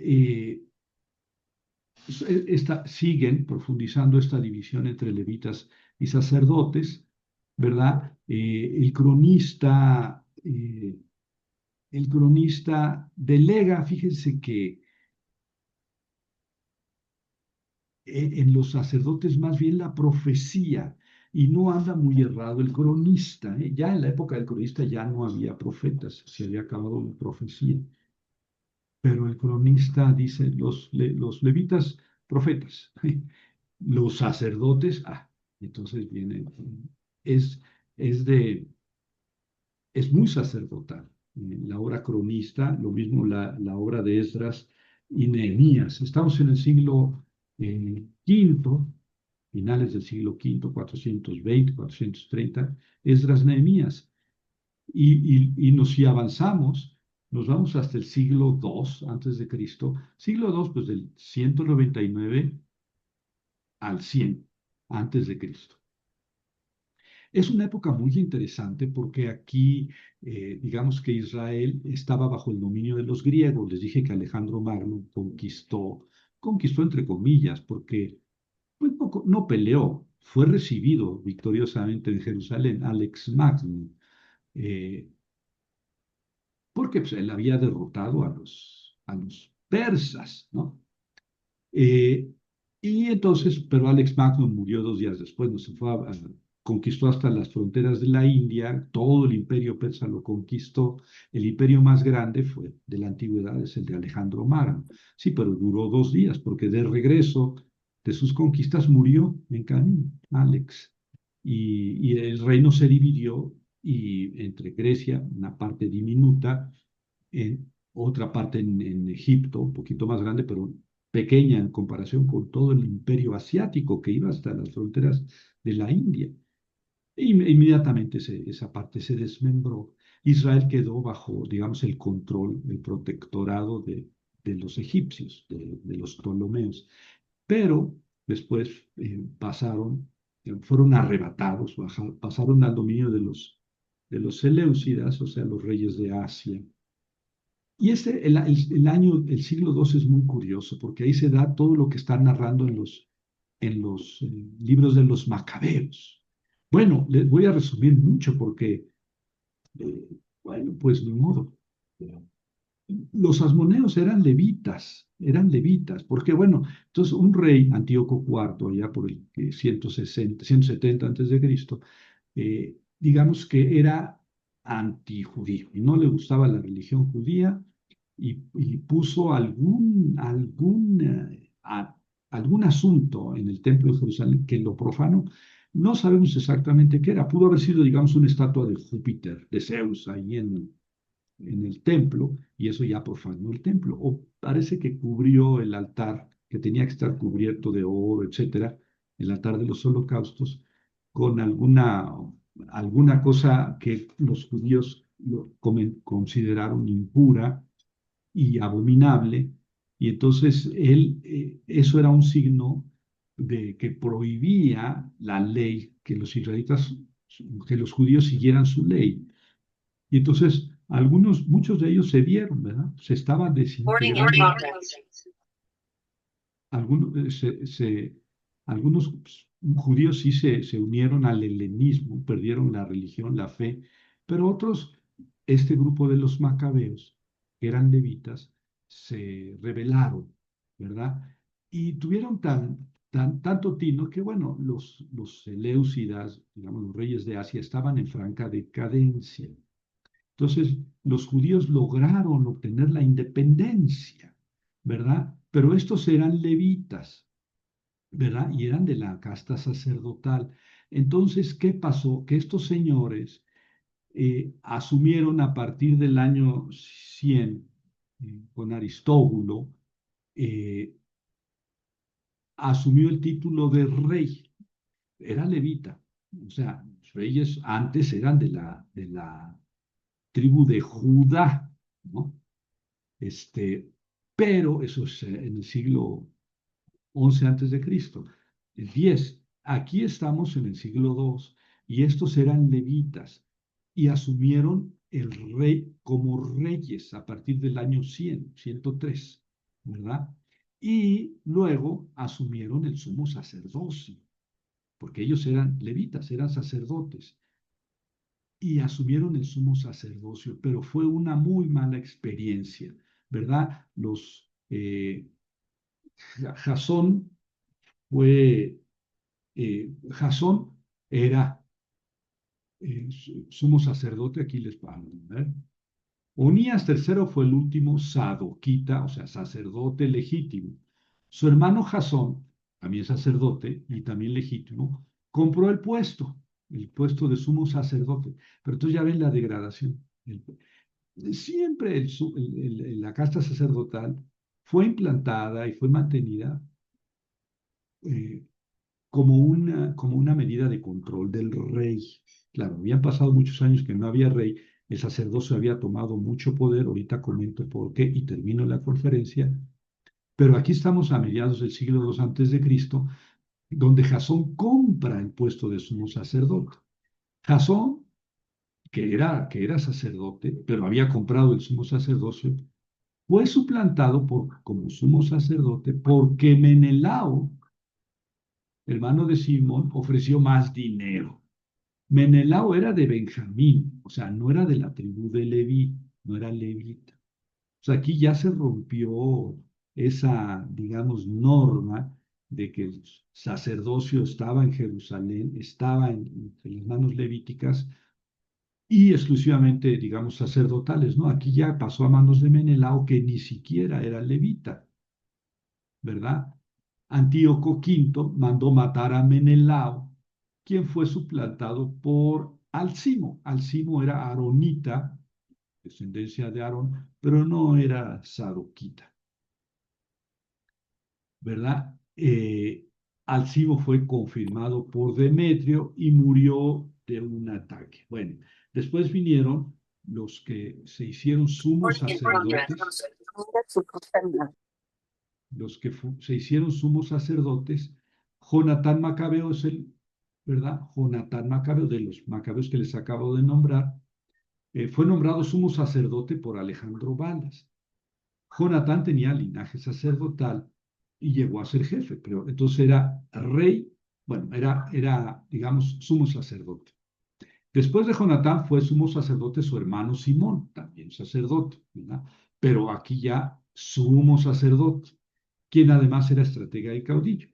Siguen profundizando esta división entre levitas y sacerdotes, ¿verdad? El cronista delega, fíjense que en los sacerdotes más bien la profecía, y no anda muy errado el cronista. Ya en la época del cronista ya no había profetas, se había acabado la profecía, pero el cronista dice los levitas profetas, los sacerdotes, entonces viene, es, es de, es muy sacerdotal. La obra cronista, lo mismo la obra de Esdras y Nehemías. Estamos en el siglo quinto, finales del siglo V, 420, 430, Esdras, Nehemías. Si avanzamos, nos vamos hasta el siglo II antes de Cristo. Siglo II, pues del 199 al 100 antes de Cristo. Es una época muy interesante porque aquí, digamos que Israel estaba bajo el dominio de los griegos. Les dije que Alejandro Magno conquistó entre comillas, porque pues, no peleó, fue recibido victoriosamente en Jerusalén, Alex Magno, eh, porque pues, él había derrotado a los persas, ¿no? Eh, y entonces, pero Alex Magno murió 2 días después, no se fue conquistó hasta las fronteras de la India, todo el imperio persa lo conquistó. El imperio más grande fue de la antigüedad, es el de Alejandro Magno. Sí, pero duró 2 días, porque de regreso de sus conquistas murió en camino, Alex. Y el reino se dividió y entre Grecia, una parte diminuta, en otra parte en Egipto, un poquito más grande, pero pequeña en comparación con todo el imperio asiático que iba hasta las fronteras de la India. Inmediatamente esa parte se desmembró. Israel quedó bajo, digamos, el control, el protectorado de los egipcios, de los ptolomeos. Pero después fueron arrebatados, pasaron al dominio de los seleucidas, o sea, los reyes de Asia. Y el siglo II es muy curioso, porque ahí se da todo lo que está narrando en los libros de los macabeos. Bueno, les voy a resumir mucho porque, eh, bueno, pues ni modo. Los asmoneos eran levitas, porque bueno, entonces un rey, Antíoco IV, allá por el 160, 170 antes de Cristo, digamos que era antijudío y no le gustaba la religión judía y puso algún asunto en el templo de Jerusalén que lo profanó. No sabemos exactamente qué era. Pudo haber sido, digamos, una estatua de Júpiter, de Zeus, ahí en el templo, y eso ya profanó el templo. O parece que cubrió el altar, que tenía que estar cubierto de oro, etcétera, el altar de los holocaustos, con alguna cosa que los judíos consideraron impura y abominable, y entonces eso era un signo de que prohibía la ley, que los israelitas, que los judíos siguieran su ley. Y entonces muchos de ellos se dieron, ¿verdad? Se estaban desintegrando. Algunos, algunos judíos sí se unieron al helenismo, perdieron la religión, la fe, pero otros, este grupo de los macabeos, que eran levitas, se rebelaron, ¿verdad? Y tuvieron tanto tino que, bueno, los seleucidas, digamos, los reyes de Asia, estaban en franca decadencia. Entonces, los judíos lograron obtener la independencia, ¿verdad? Pero estos eran levitas, ¿verdad? Y eran de la casta sacerdotal. Entonces, ¿qué pasó? Que estos señores asumieron a partir del año 100, con Aristóbulo, eh, asumió el título de rey. Era levita. O sea, los reyes antes eran de la tribu de Judá, ¿no? Pero eso es en el siglo XI antes de Cristo, el 10. Aquí estamos en el siglo II y estos eran levitas y asumieron el rey como reyes a partir del año 100, 103, ¿verdad? Y luego asumieron el sumo sacerdocio, porque ellos eran levitas, eran sacerdotes y asumieron el sumo sacerdocio, pero fue una muy mala experiencia, ¿verdad? Jasón Jasón era sumo sacerdote, aquí les van a ver. Onías III fue el último sadoquita, o sea, sacerdote legítimo. Su hermano Jasón, también sacerdote y también legítimo, compró el puesto de sumo sacerdote. Pero entonces ya ven la degradación. Siempre la casta sacerdotal fue implantada y fue mantenida, eh, como una medida de control del rey. Claro, habían pasado muchos años que no había rey, el sacerdocio había tomado mucho poder, ahorita comento por qué y termino la conferencia, pero aquí estamos a mediados del siglo II antes de Cristo, donde Jasón compra el puesto de sumo sacerdote. Jasón, que era sacerdote, pero había comprado el sumo sacerdocio, fue suplantado como sumo sacerdote porque Menelao, hermano de Simón, ofreció más dinero. Menelao era de Benjamín, o sea, no era de la tribu de Leví, no era levita. O sea, aquí ya se rompió esa, digamos, norma de que el sacerdocio estaba en Jerusalén, estaba entre las manos levíticas y exclusivamente, digamos, sacerdotales, ¿no? Aquí ya pasó a manos de Menelao, que ni siquiera era levita, ¿verdad? Antíoco V mandó matar a Menelao, quien fue suplantado por Alcimo. Alcimo era aronita, descendencia de Aarón, pero no era sadoquita, ¿verdad? Alcimo fue confirmado por Demetrio y murió de un ataque. Bueno, después vinieron los que se hicieron sumos sacerdotes, se hicieron sumos sacerdotes. Jonatán Macabeo es ¿verdad? Jonatán Macabeo, de los macabeos que les acabo de nombrar, fue nombrado sumo sacerdote por Alejandro Balas. Jonatán tenía linaje sacerdotal y llegó a ser jefe, pero entonces era rey, bueno, digamos, sumo sacerdote. Después de Jonatán fue sumo sacerdote su hermano Simón, también sacerdote, ¿verdad? Pero aquí ya sumo sacerdote, quien además era estratega y caudillo.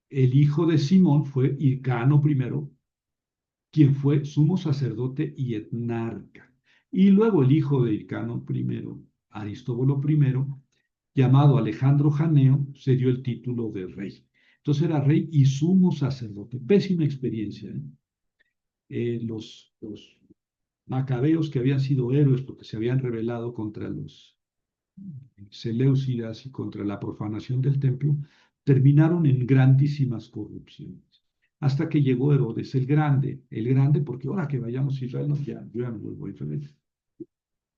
El hijo de Simón fue Hircano I, quien fue sumo sacerdote y etnarca. Y luego el hijo de Hircano I, Aristóbulo I, llamado Alejandro Janeo, se dio el título de rey. Entonces era rey y sumo sacerdote. Pésima experiencia. Los macabeos, que habían sido héroes porque se habían rebelado contra los Seleucidas y contra la profanación del templo, terminaron en grandísimas corrupciones. Hasta que llegó Herodes el grande porque ahora que vayamos a Israel, no, yo ya no vuelvo a Israel.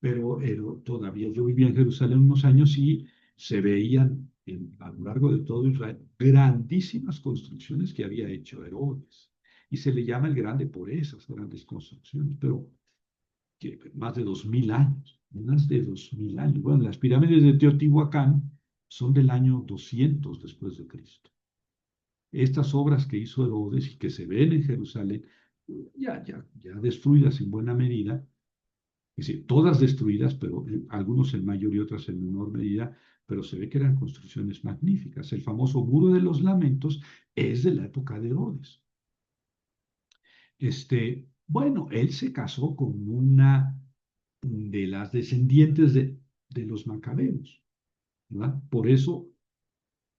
Pero todavía yo vivía en Jerusalén unos años y se veían a lo largo de todo Israel grandísimas construcciones que había hecho Herodes. Y se le llama el grande por esas grandes construcciones, pero que más de 2000 años, más de 2000 años. Bueno, las pirámides de Teotihuacán son del año 200 después de Cristo. Estas obras que hizo Herodes y que se ven en Jerusalén, ya destruidas en buena medida, es decir, todas destruidas, pero algunos en mayor y otras en menor medida, pero se ve que eran construcciones magníficas. El famoso Muro de los Lamentos es de la época de Herodes. Bueno, él se casó con una de las descendientes de los macabeos, ¿verdad? Por eso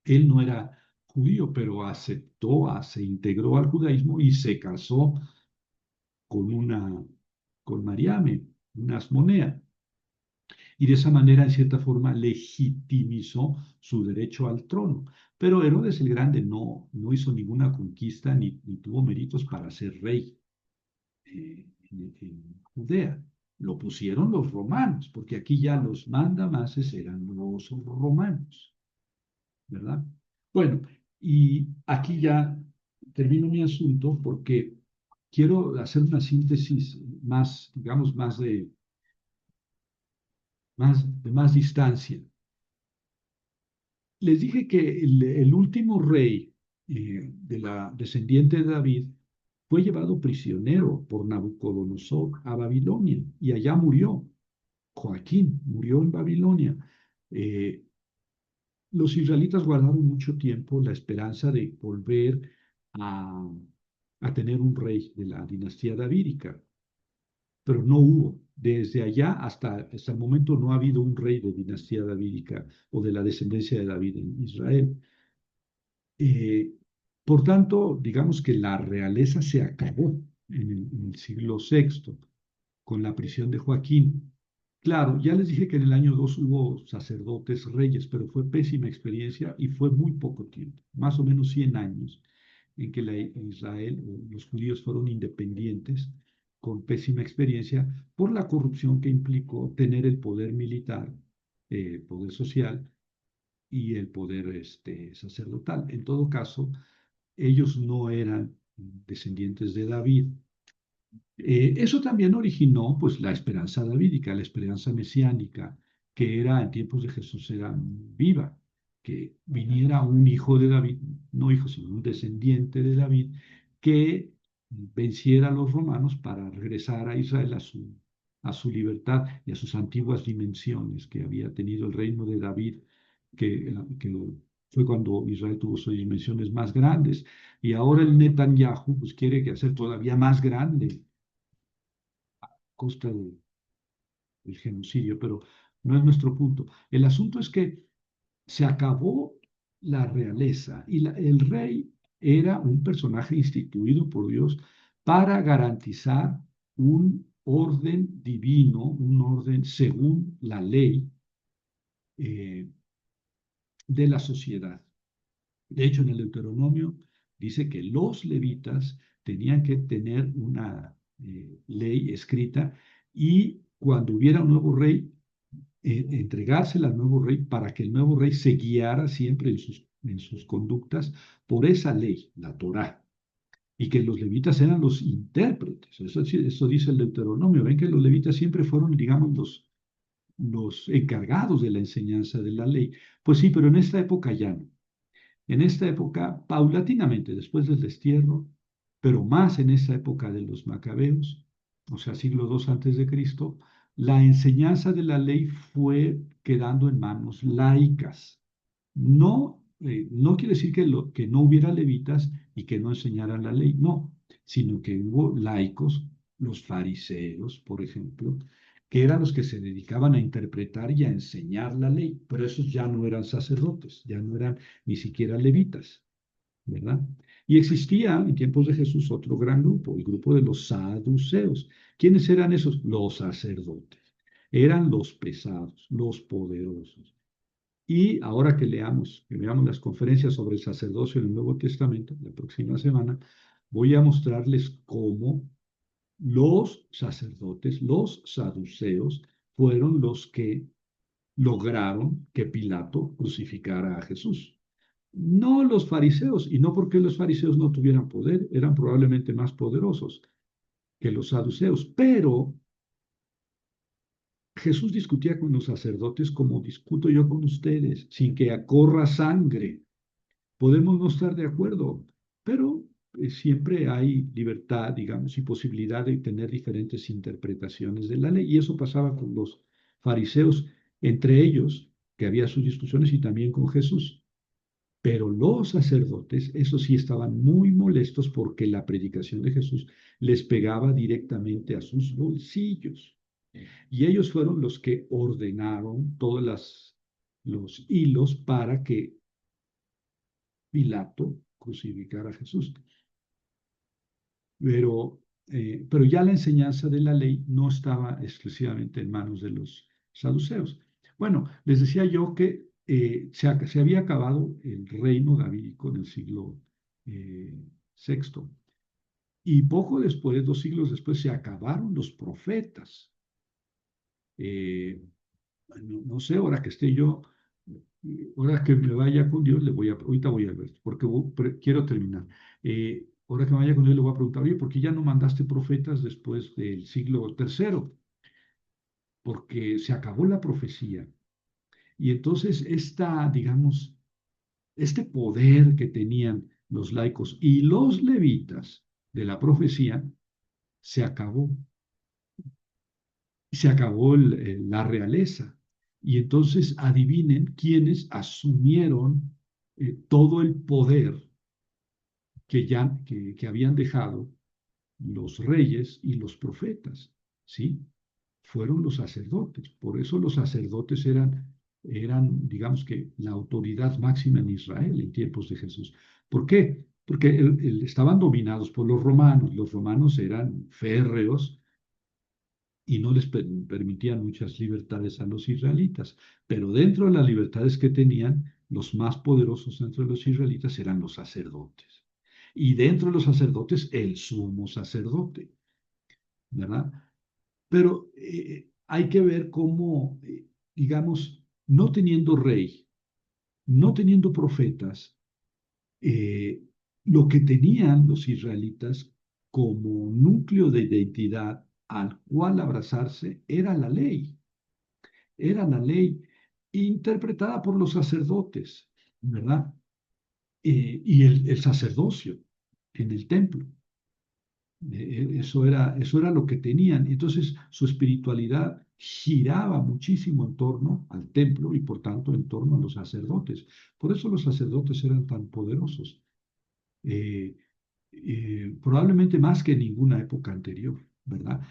él no era judío, pero se integró al judaísmo y se casó con Mariame, una asmonea, y de esa manera, en cierta forma, legitimizó su derecho al trono. Pero Herodes el Grande no hizo ninguna conquista ni tuvo méritos para ser rey en Judea. Lo pusieron los romanos, porque aquí ya los mandamases eran los romanos, ¿verdad? Bueno, y aquí ya termino mi asunto porque quiero hacer una síntesis más, digamos, de más distancia. Les dije que el último rey de la descendiente de David fue llevado prisionero por Nabucodonosor a Babilonia y allá murió. Joaquín murió en Babilonia. Eh, los israelitas guardaron mucho tiempo la esperanza de volver a, a tener un rey de la dinastía davídica, pero no hubo. Desde allá hasta el momento no ha habido un rey de dinastía davídica o de la descendencia de David en Israel. Eh, por tanto, digamos que la realeza se acabó en el siglo VI con la prisión de Joaquín. Claro, ya les dije que en el año 2 hubo sacerdotes reyes, pero fue pésima experiencia y fue muy poco tiempo, más o menos 100 años. en que Israel, los judíos fueron independientes, con pésima experiencia, por la corrupción que implicó tener el poder militar, poder social y el poder sacerdotal. En todo caso, ellos no eran descendientes de David. Eso también originó pues la esperanza davídica, la esperanza mesiánica, que era en tiempos de Jesús era viva, que viniera un hijo de David, no hijo, sino un descendiente de David, que venciera a los romanos para regresar a Israel a su libertad y a sus antiguas dimensiones que había tenido el reino de David, que fue cuando Israel tuvo sus dimensiones más grandes. Y ahora el Netanyahu pues quiere que hacer todavía más grande costa del genocidio, pero no es nuestro punto. El asunto es que se acabó la realeza y el rey era un personaje instituido por Dios para garantizar un orden divino, un orden según la ley eh, de la sociedad. De hecho, en el Deuteronomio dice que los levitas tenían que tener una ley escrita y cuando hubiera un nuevo rey, entregársela al nuevo rey para que el nuevo rey se guiara siempre en sus conductas por esa ley, la Torá, y que los levitas eran los intérpretes. Eso dice el Deuteronomio. Ven que los levitas siempre fueron, digamos, los encargados de la enseñanza de la ley. Pues sí, pero en esta época ya no. En esta época, paulatinamente, después del destierro, pero más en esa época de los macabeos, o sea, siglo II antes de Cristo, la enseñanza de la ley fue quedando en manos laicas. No quiere decir que no hubiera levitas y que no enseñaran la ley, no, sino que hubo laicos, los fariseos, por ejemplo, que eran los que se dedicaban a interpretar y a enseñar la ley, pero esos ya no eran sacerdotes, ya no eran ni siquiera levitas, ¿verdad? Y existía en tiempos de Jesús otro gran grupo, el grupo de los saduceos. ¿Quiénes eran esos? Los sacerdotes. Eran los pesados, los poderosos. Y ahora que veamos las conferencias sobre el sacerdocio en el Nuevo Testamento, la próxima semana, voy a mostrarles cómo los sacerdotes, los saduceos, fueron los que lograron que Pilato crucificara a Jesús. No los fariseos, y no porque los fariseos no tuvieran poder, eran probablemente más poderosos que los saduceos, pero Jesús discutía con los sacerdotes como discuto yo con ustedes, sin que corra sangre. Podemos no estar de acuerdo, pero siempre hay libertad, digamos, y posibilidad de tener diferentes interpretaciones de la ley. Y eso pasaba con los fariseos, entre ellos, que había sus discusiones, y también con Jesús. Pero los sacerdotes, eso sí, estaban muy molestos porque la predicación de Jesús les pegaba directamente a sus bolsillos. Y ellos fueron los que ordenaron todos los hilos para que Pilato crucificara a Jesús. Pero ya la enseñanza de la ley no estaba exclusivamente en manos de los saduceos. Bueno, les decía yo que se había acabado el reino davídico en el siglo VI. Y poco después, 2 siglos después, se acabaron los profetas. No sé, ahora que esté yo, ahora que me vaya con Dios, ahorita voy a ver, porque quiero terminar. Ahora que me vaya con Dios, le voy a preguntar, oye, ¿por qué ya no mandaste profetas después del siglo III? Porque se acabó la profecía. Y entonces digamos, este poder que tenían los laicos y los levitas de la profecía, se acabó. Se acabó la realeza. Y entonces adivinen quiénes asumieron todo el poder que habían dejado los reyes y los profetas, ¿sí? Fueron los sacerdotes. Por eso los sacerdotes eran, digamos que, la autoridad máxima en Israel en tiempos de Jesús. ¿Por qué? Porque estaban dominados por los romanos. Los romanos eran férreos y no les permitían muchas libertades a los israelitas. Pero dentro de las libertades que tenían, los más poderosos dentro de los israelitas eran los sacerdotes. y dentro de los sacerdotes el sumo sacerdote, ¿verdad? Pero hay que ver cómo, digamos, no teniendo rey, no teniendo profetas, eh, lo que tenían los israelitas como núcleo de identidad al cual abrazarse era la ley interpretada por los sacerdotes, ¿verdad? Y el sacerdocio en el templo. Eso era lo que tenían. Entonces, su espiritualidad giraba muchísimo en torno al templo y, por tanto, en torno a los sacerdotes. Por eso los sacerdotes eran tan poderosos, eh, probablemente más que en ninguna época anterior, ¿verdad?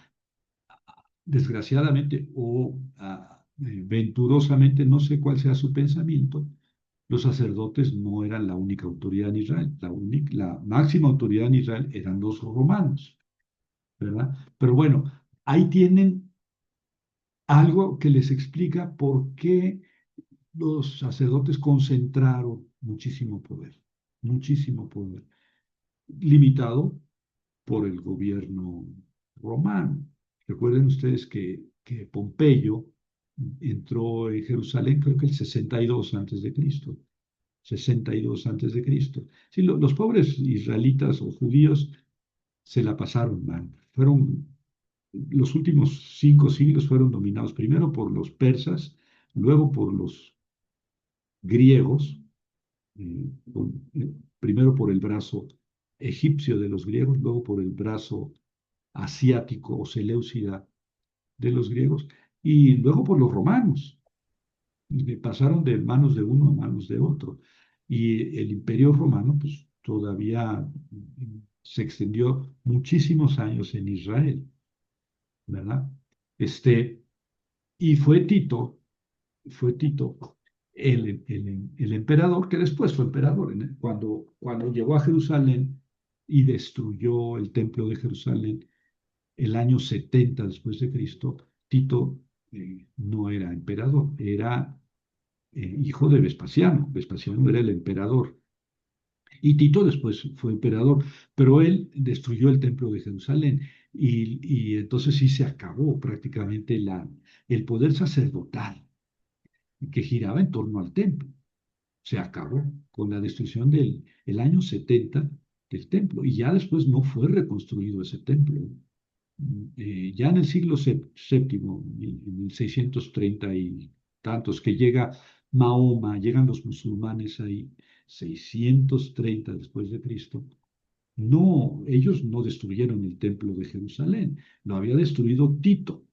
Desgraciadamente o venturosamente, no sé cuál sea su pensamiento, los sacerdotes no eran la única autoridad en Israel. La máxima autoridad en Israel eran los romanos, ¿verdad? Pero bueno, ahí tienen algo que les explica por qué los sacerdotes concentraron muchísimo poder, limitado por el gobierno romano. Recuerden ustedes que Pompeyo entró en Jerusalén, creo que el 62 antes de Cristo. 62 antes de Cristo. Sí, los pobres israelitas o judíos se la pasaron mal. Los últimos 5 siglos fueron dominados primero por los persas, luego por los griegos, primero por el brazo egipcio de los griegos, luego por el brazo asiático o seleucida de los griegos, y luego por los romanos. Pasaron de manos de uno a manos de otro. Y el imperio romano, pues todavía se extendió muchísimos años en Israel, ¿verdad? Y fue Tito el emperador, que después fue emperador, cuando llegó a Jerusalén y destruyó el templo de Jerusalén el año 70 después de Cristo. Tito no era emperador, era hijo de Vespasiano. Vespasiano era el emperador. Y Tito después fue emperador, pero él destruyó el templo de Jerusalén y entonces sí se acabó prácticamente el poder sacerdotal que giraba en torno al templo. Se acabó con la destrucción del el año 70 del templo y ya después no fue reconstruido ese templo. Ya en el siglo séptimo, en el 630 y tantos, que llega Mahoma, llegan los musulmanes ahí, 630 después de Cristo. No, ellos no destruyeron el templo de Jerusalén, lo había destruido Tito.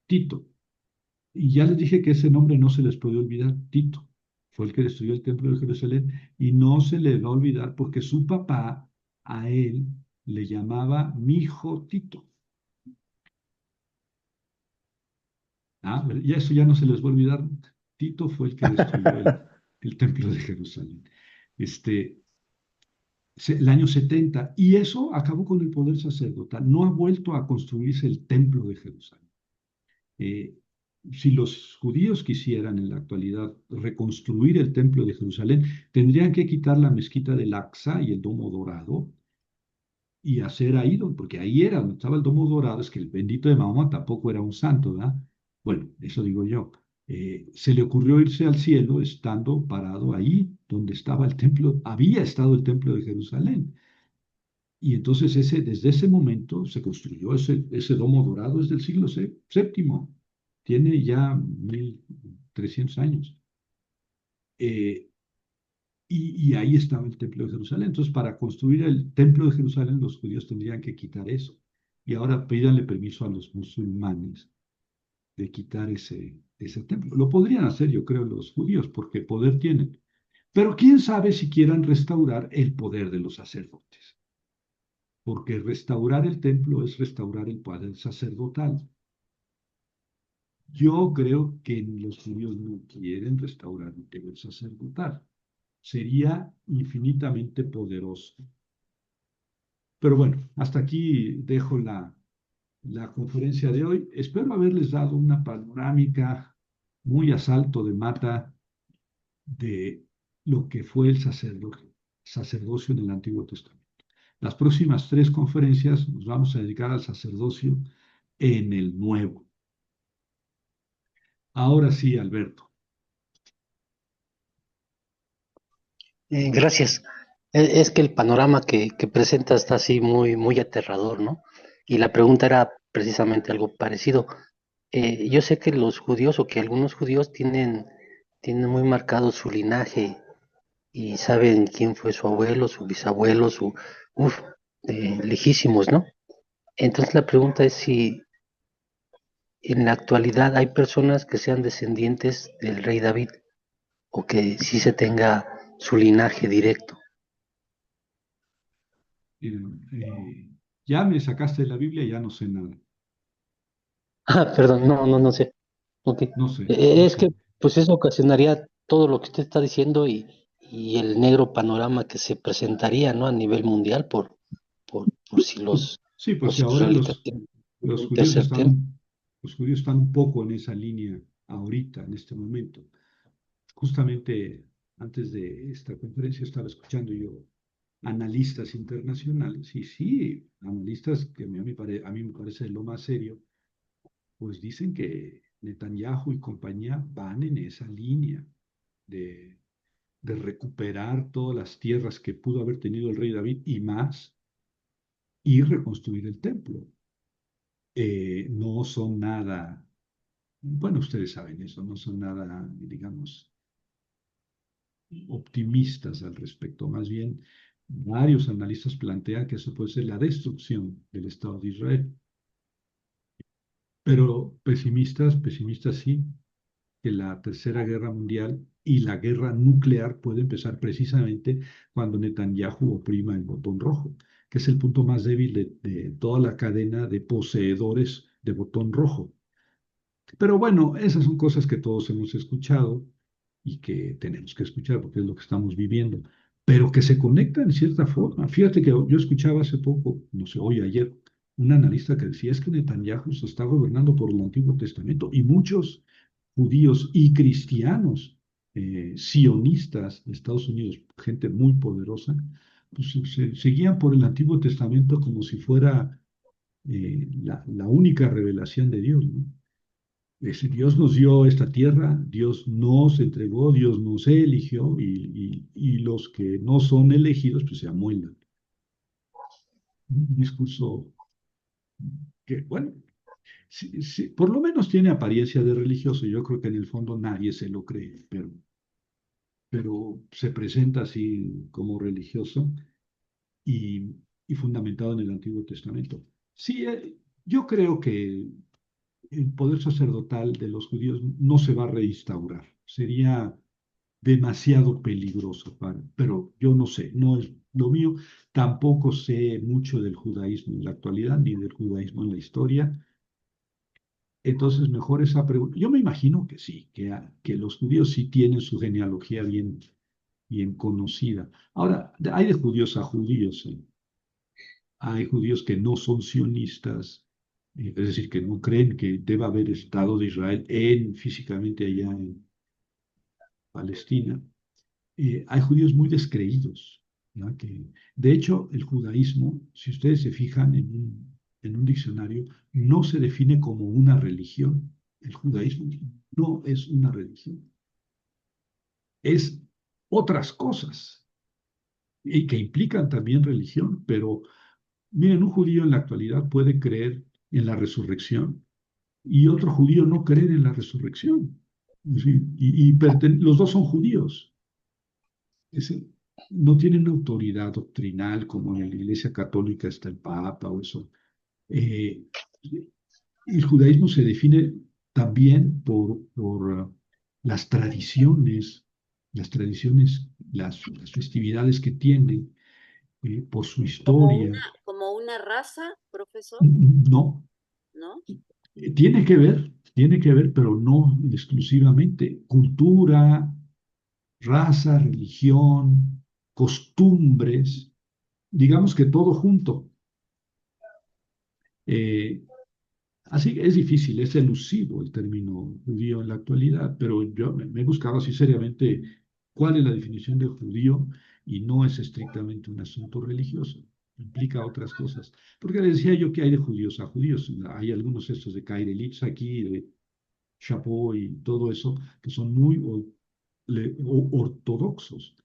Tito. Y ya les dije que ese nombre no se les puede olvidar. Tito fue el que destruyó el templo de Jerusalén y no se le va a olvidar porque su papá a él le llamaba mi hijo Tito. Y eso ya no se les va a olvidar. Tito fue el que destruyó el templo de Jerusalén. Este, el año 70, y eso acabó con el poder sacerdotal. No ha vuelto a construirse el templo de Jerusalén. Eh, si los judíos quisieran en la actualidad reconstruir el templo de Jerusalén, tendrían que quitar la mezquita del Aqsa y el domo dorado y hacer ahí, porque ahí era donde estaba el domo dorado. Es que el bendito de Mahoma tampoco era un santo, ¿verdad? Bueno, eso digo yo. Se le ocurrió irse al cielo estando parado ahí donde estaba el templo, había estado el templo de Jerusalén. Y entonces desde ese momento se construyó ese domo dorado, es del siglo séptimo, tiene ya 1300 años. Y ahí estaba el templo de Jerusalén. Entonces, para construir el templo de Jerusalén, los judíos tendrían que quitar eso. Y ahora pídanle permiso a los musulmanes de quitar ese templo. Lo podrían hacer, yo creo, los judíos, porque poder tienen. Pero quién sabe si quieran restaurar el poder de los sacerdotes. Porque restaurar el templo es restaurar el poder sacerdotal. Yo creo que los judíos no quieren restaurar el poder sacerdotal. Sería infinitamente poderoso. Pero bueno, hasta aquí dejo la conferencia de hoy. Espero haberles dado una panorámica muy a salto de mata de lo que fue el sacerdocio en el Antiguo Testamento. Las próximas 3 conferencias nos vamos a dedicar al sacerdocio en el Nuevo. Ahora sí, Alberto. Gracias. Es que el panorama que presenta está así muy, muy aterrador, ¿no? Y la pregunta era precisamente algo parecido. Yo sé que los judíos o que algunos judíos tienen muy marcado su linaje y saben quién fue su abuelo, su bisabuelo, uf, lejísimos, ¿no? Entonces la pregunta es si en la actualidad hay personas que sean descendientes del rey David o que sí se tenga su linaje directo. Ya me sacaste de la Biblia, ya no sé nada. Ah, perdón, no sé. Ok. No sé, no Es sé. que pues eso ocasionaría todo lo que usted está diciendo y el negro panorama que se presentaría, ¿no? A nivel mundial por si Sí, pues los si ahora israelitas tienen los un judíos tercer templo. los judíos están un poco en esa línea ahorita, en este momento. Justamente antes de esta conferencia estaba escuchando yo analistas internacionales, y sí, analistas que a mí me parece lo más serio, pues dicen que Netanyahu y compañía van en esa línea de, de recuperar todas las tierras que pudo haber tenido el rey David y más, y reconstruir el templo. No son nada, bueno, ustedes saben eso, no son nada, digamos, optimistas al respecto. Más bien, varios analistas plantean que eso puede ser la destrucción del Estado de Israel. Pero pesimistas sí, que la Tercera Guerra Mundial y la guerra nuclear puede empezar precisamente cuando Netanyahu oprima el botón rojo, que es el punto más débil de toda la cadena de poseedores de botón rojo. Pero bueno, esas son cosas que todos hemos escuchado y que tenemos que escuchar porque es lo que estamos viviendo, pero que se conectan en cierta forma. Fíjate que yo escuchaba hace poco, no sé, hoy, ayer, un analista que decía es que Netanyahu se está gobernando por el Antiguo Testamento y muchos judíos y cristianos sionistas de Estados Unidos, gente muy poderosa, pues seguían por el Antiguo Testamento como si fuera la única revelación de Dios, ¿no? Dios nos dio esta tierra, Dios nos entregó, Dios nos eligió y los que no son elegidos pues se amuelan. Un discurso que, bueno, sí, sí, por lo menos tiene apariencia de religioso. Yo creo que en el fondo nadie se lo cree, pero se presenta así como religioso y, y fundamentado en el Antiguo Testamento. Sí, yo creo que el poder sacerdotal de los judíos no se va a reinstaurar. Sería demasiado peligroso pero yo no sé, no es lo mío. Tampoco sé mucho del judaísmo en la actualidad, ni del judaísmo en la historia. Entonces, mejor esa pregunta. Yo me imagino que sí, que los judíos sí tienen su genealogía bien conocida. Ahora, hay de judíos a judíos. Hay judíos que no son sionistas, es decir, que no creen que deba haber Estado de Israel físicamente allá en Palestina. Hay judíos muy descreídos, ¿no? De hecho, el judaísmo, si ustedes se fijan en un diccionario, no se define como una religión. El judaísmo no es una religión, es otras cosas y que implican también religión, pero miren, un judío en la actualidad puede creer en la resurrección y otro judío no creer en la resurrección. Sí, los dos son judíos. Ese- no tienen autoridad doctrinal como en la Iglesia Católica está el Papa o eso. Eh, el judaísmo se define también por las tradiciones, las festividades que tienen, por su historia. Como una raza, profesor, No, ¿no? tiene que ver, pero no exclusivamente. Cultura, raza, religión, costumbres, digamos que todo junto. Eh, Así que es difícil, es elusivo el término judío en la actualidad, pero yo me he buscado así seriamente cuál es la definición de judío y no es estrictamente un asunto religioso, implica otras cosas. Porque le decía yo que hay de judíos a judíos, hay algunos estos de Kairelitz aquí, de Chapeau y todo eso, que son muy ortodoxos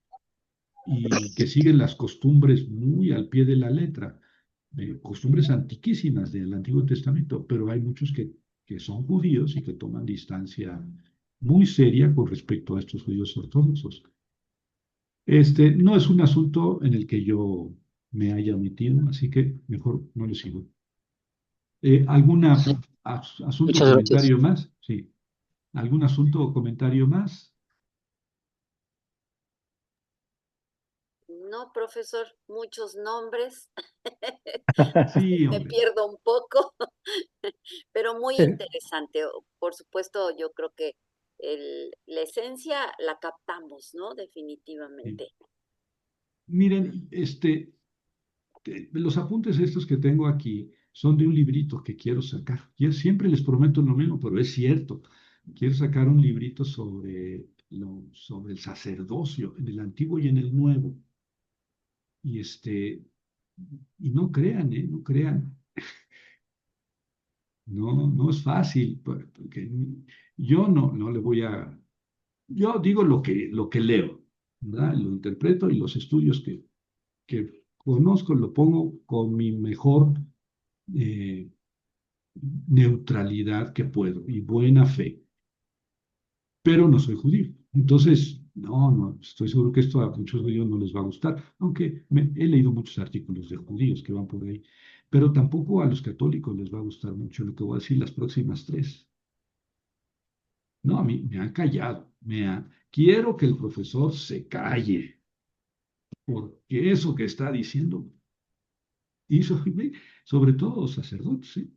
y que siguen las costumbres muy al pie de la letra, costumbres antiquísimas del Antiguo Testamento, pero hay muchos que son judíos y que toman distancia muy seria con respecto a estos judíos ortodoxos. No es un asunto en el que yo me haya metido, así que mejor no le sigo. ¿Alguna asunto o Muchas gracias. comentario más? Sí. ¿Algún asunto o comentario más? No, profesor, muchos nombres, Sí, me hombre. pierdo un poco, pero muy Eh, interesante. Por supuesto, yo creo que la esencia la captamos, ¿no? Sí. Definitivamente. Miren, los apuntes estos que tengo aquí son de un librito que quiero sacar. Yo siempre les prometo lo mismo, pero es cierto. Quiero sacar un librito sobre el sacerdocio en el Antiguo y en el Nuevo. Y y no crean, no crean. No, no es fácil, porque yo no le voy a. Yo digo lo que leo, ¿verdad? Lo interpreto y los estudios que conozco lo pongo con mi mejor eh, neutralidad que puedo y buena fe, pero no soy judío. Entonces, no, estoy seguro que esto a muchos judíos no les va a gustar, aunque he leído muchos artículos de judíos que van por ahí, pero tampoco a los católicos les va a gustar mucho lo que voy a decir las próximas tres. No, a mí me han callado, quiero que el profesor se calle, porque eso que está diciendo, y sobre todo sacerdotes, ¿sí?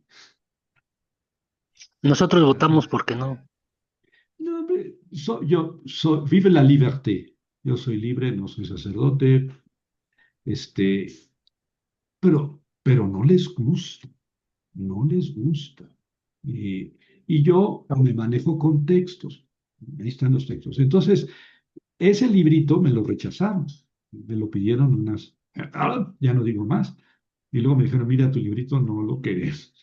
Nosotros votamos porque no. No, hombre, vive la liberté. Yo soy libre, no soy sacerdote, este, pero no les gusta, no les gusta. Y yo no, me manejo con textos, ahí están los textos. Entonces, ese librito me lo rechazaron, me lo pidieron ya no digo más. Y luego me dijeron, mira, tu librito no lo querés.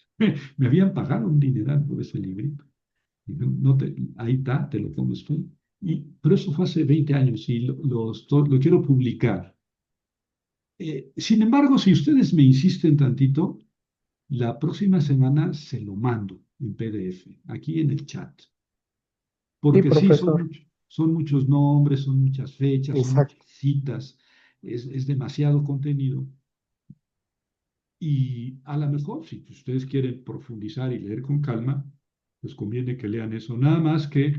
Me habían pagado un dineral por ese librito. Y ahí está, te lo comes tú. Pero eso fue hace 20 años y lo quiero publicar. Sin embargo, si ustedes me insisten tantito, la próxima semana se lo mando en PDF, aquí en el chat. sí, Porque sí, profesor, son muchos nombres, son muchas fechas, son muchas exacto. citas, es demasiado contenido. Y a lo mejor, si ustedes quieren profundizar y leer con calma, les conviene que lean eso. Nada más que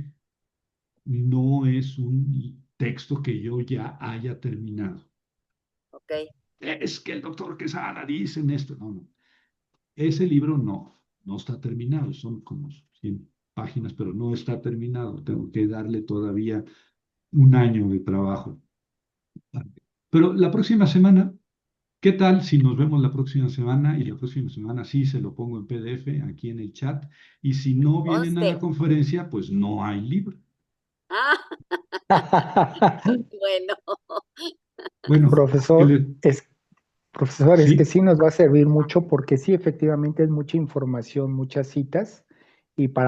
no es un texto que yo ya haya terminado. Ok. Es que el doctor Quesada dice en esto. No, no. Ese libro no está terminado. Son como 100 páginas, pero no está terminado. Tengo que darle todavía un año de trabajo. Pero la próxima semana, ¿qué tal si nos vemos la próxima semana? Y la próxima semana sí se lo pongo en PDF aquí en el chat. Y si no vienen a la Conste. conferencia, pues no hay libro. Ah, bueno. Bueno, ¿qué Profesor, le- profesor, es que ¿sí? sí nos va a servir mucho porque sí, efectivamente es mucha información, muchas citas y para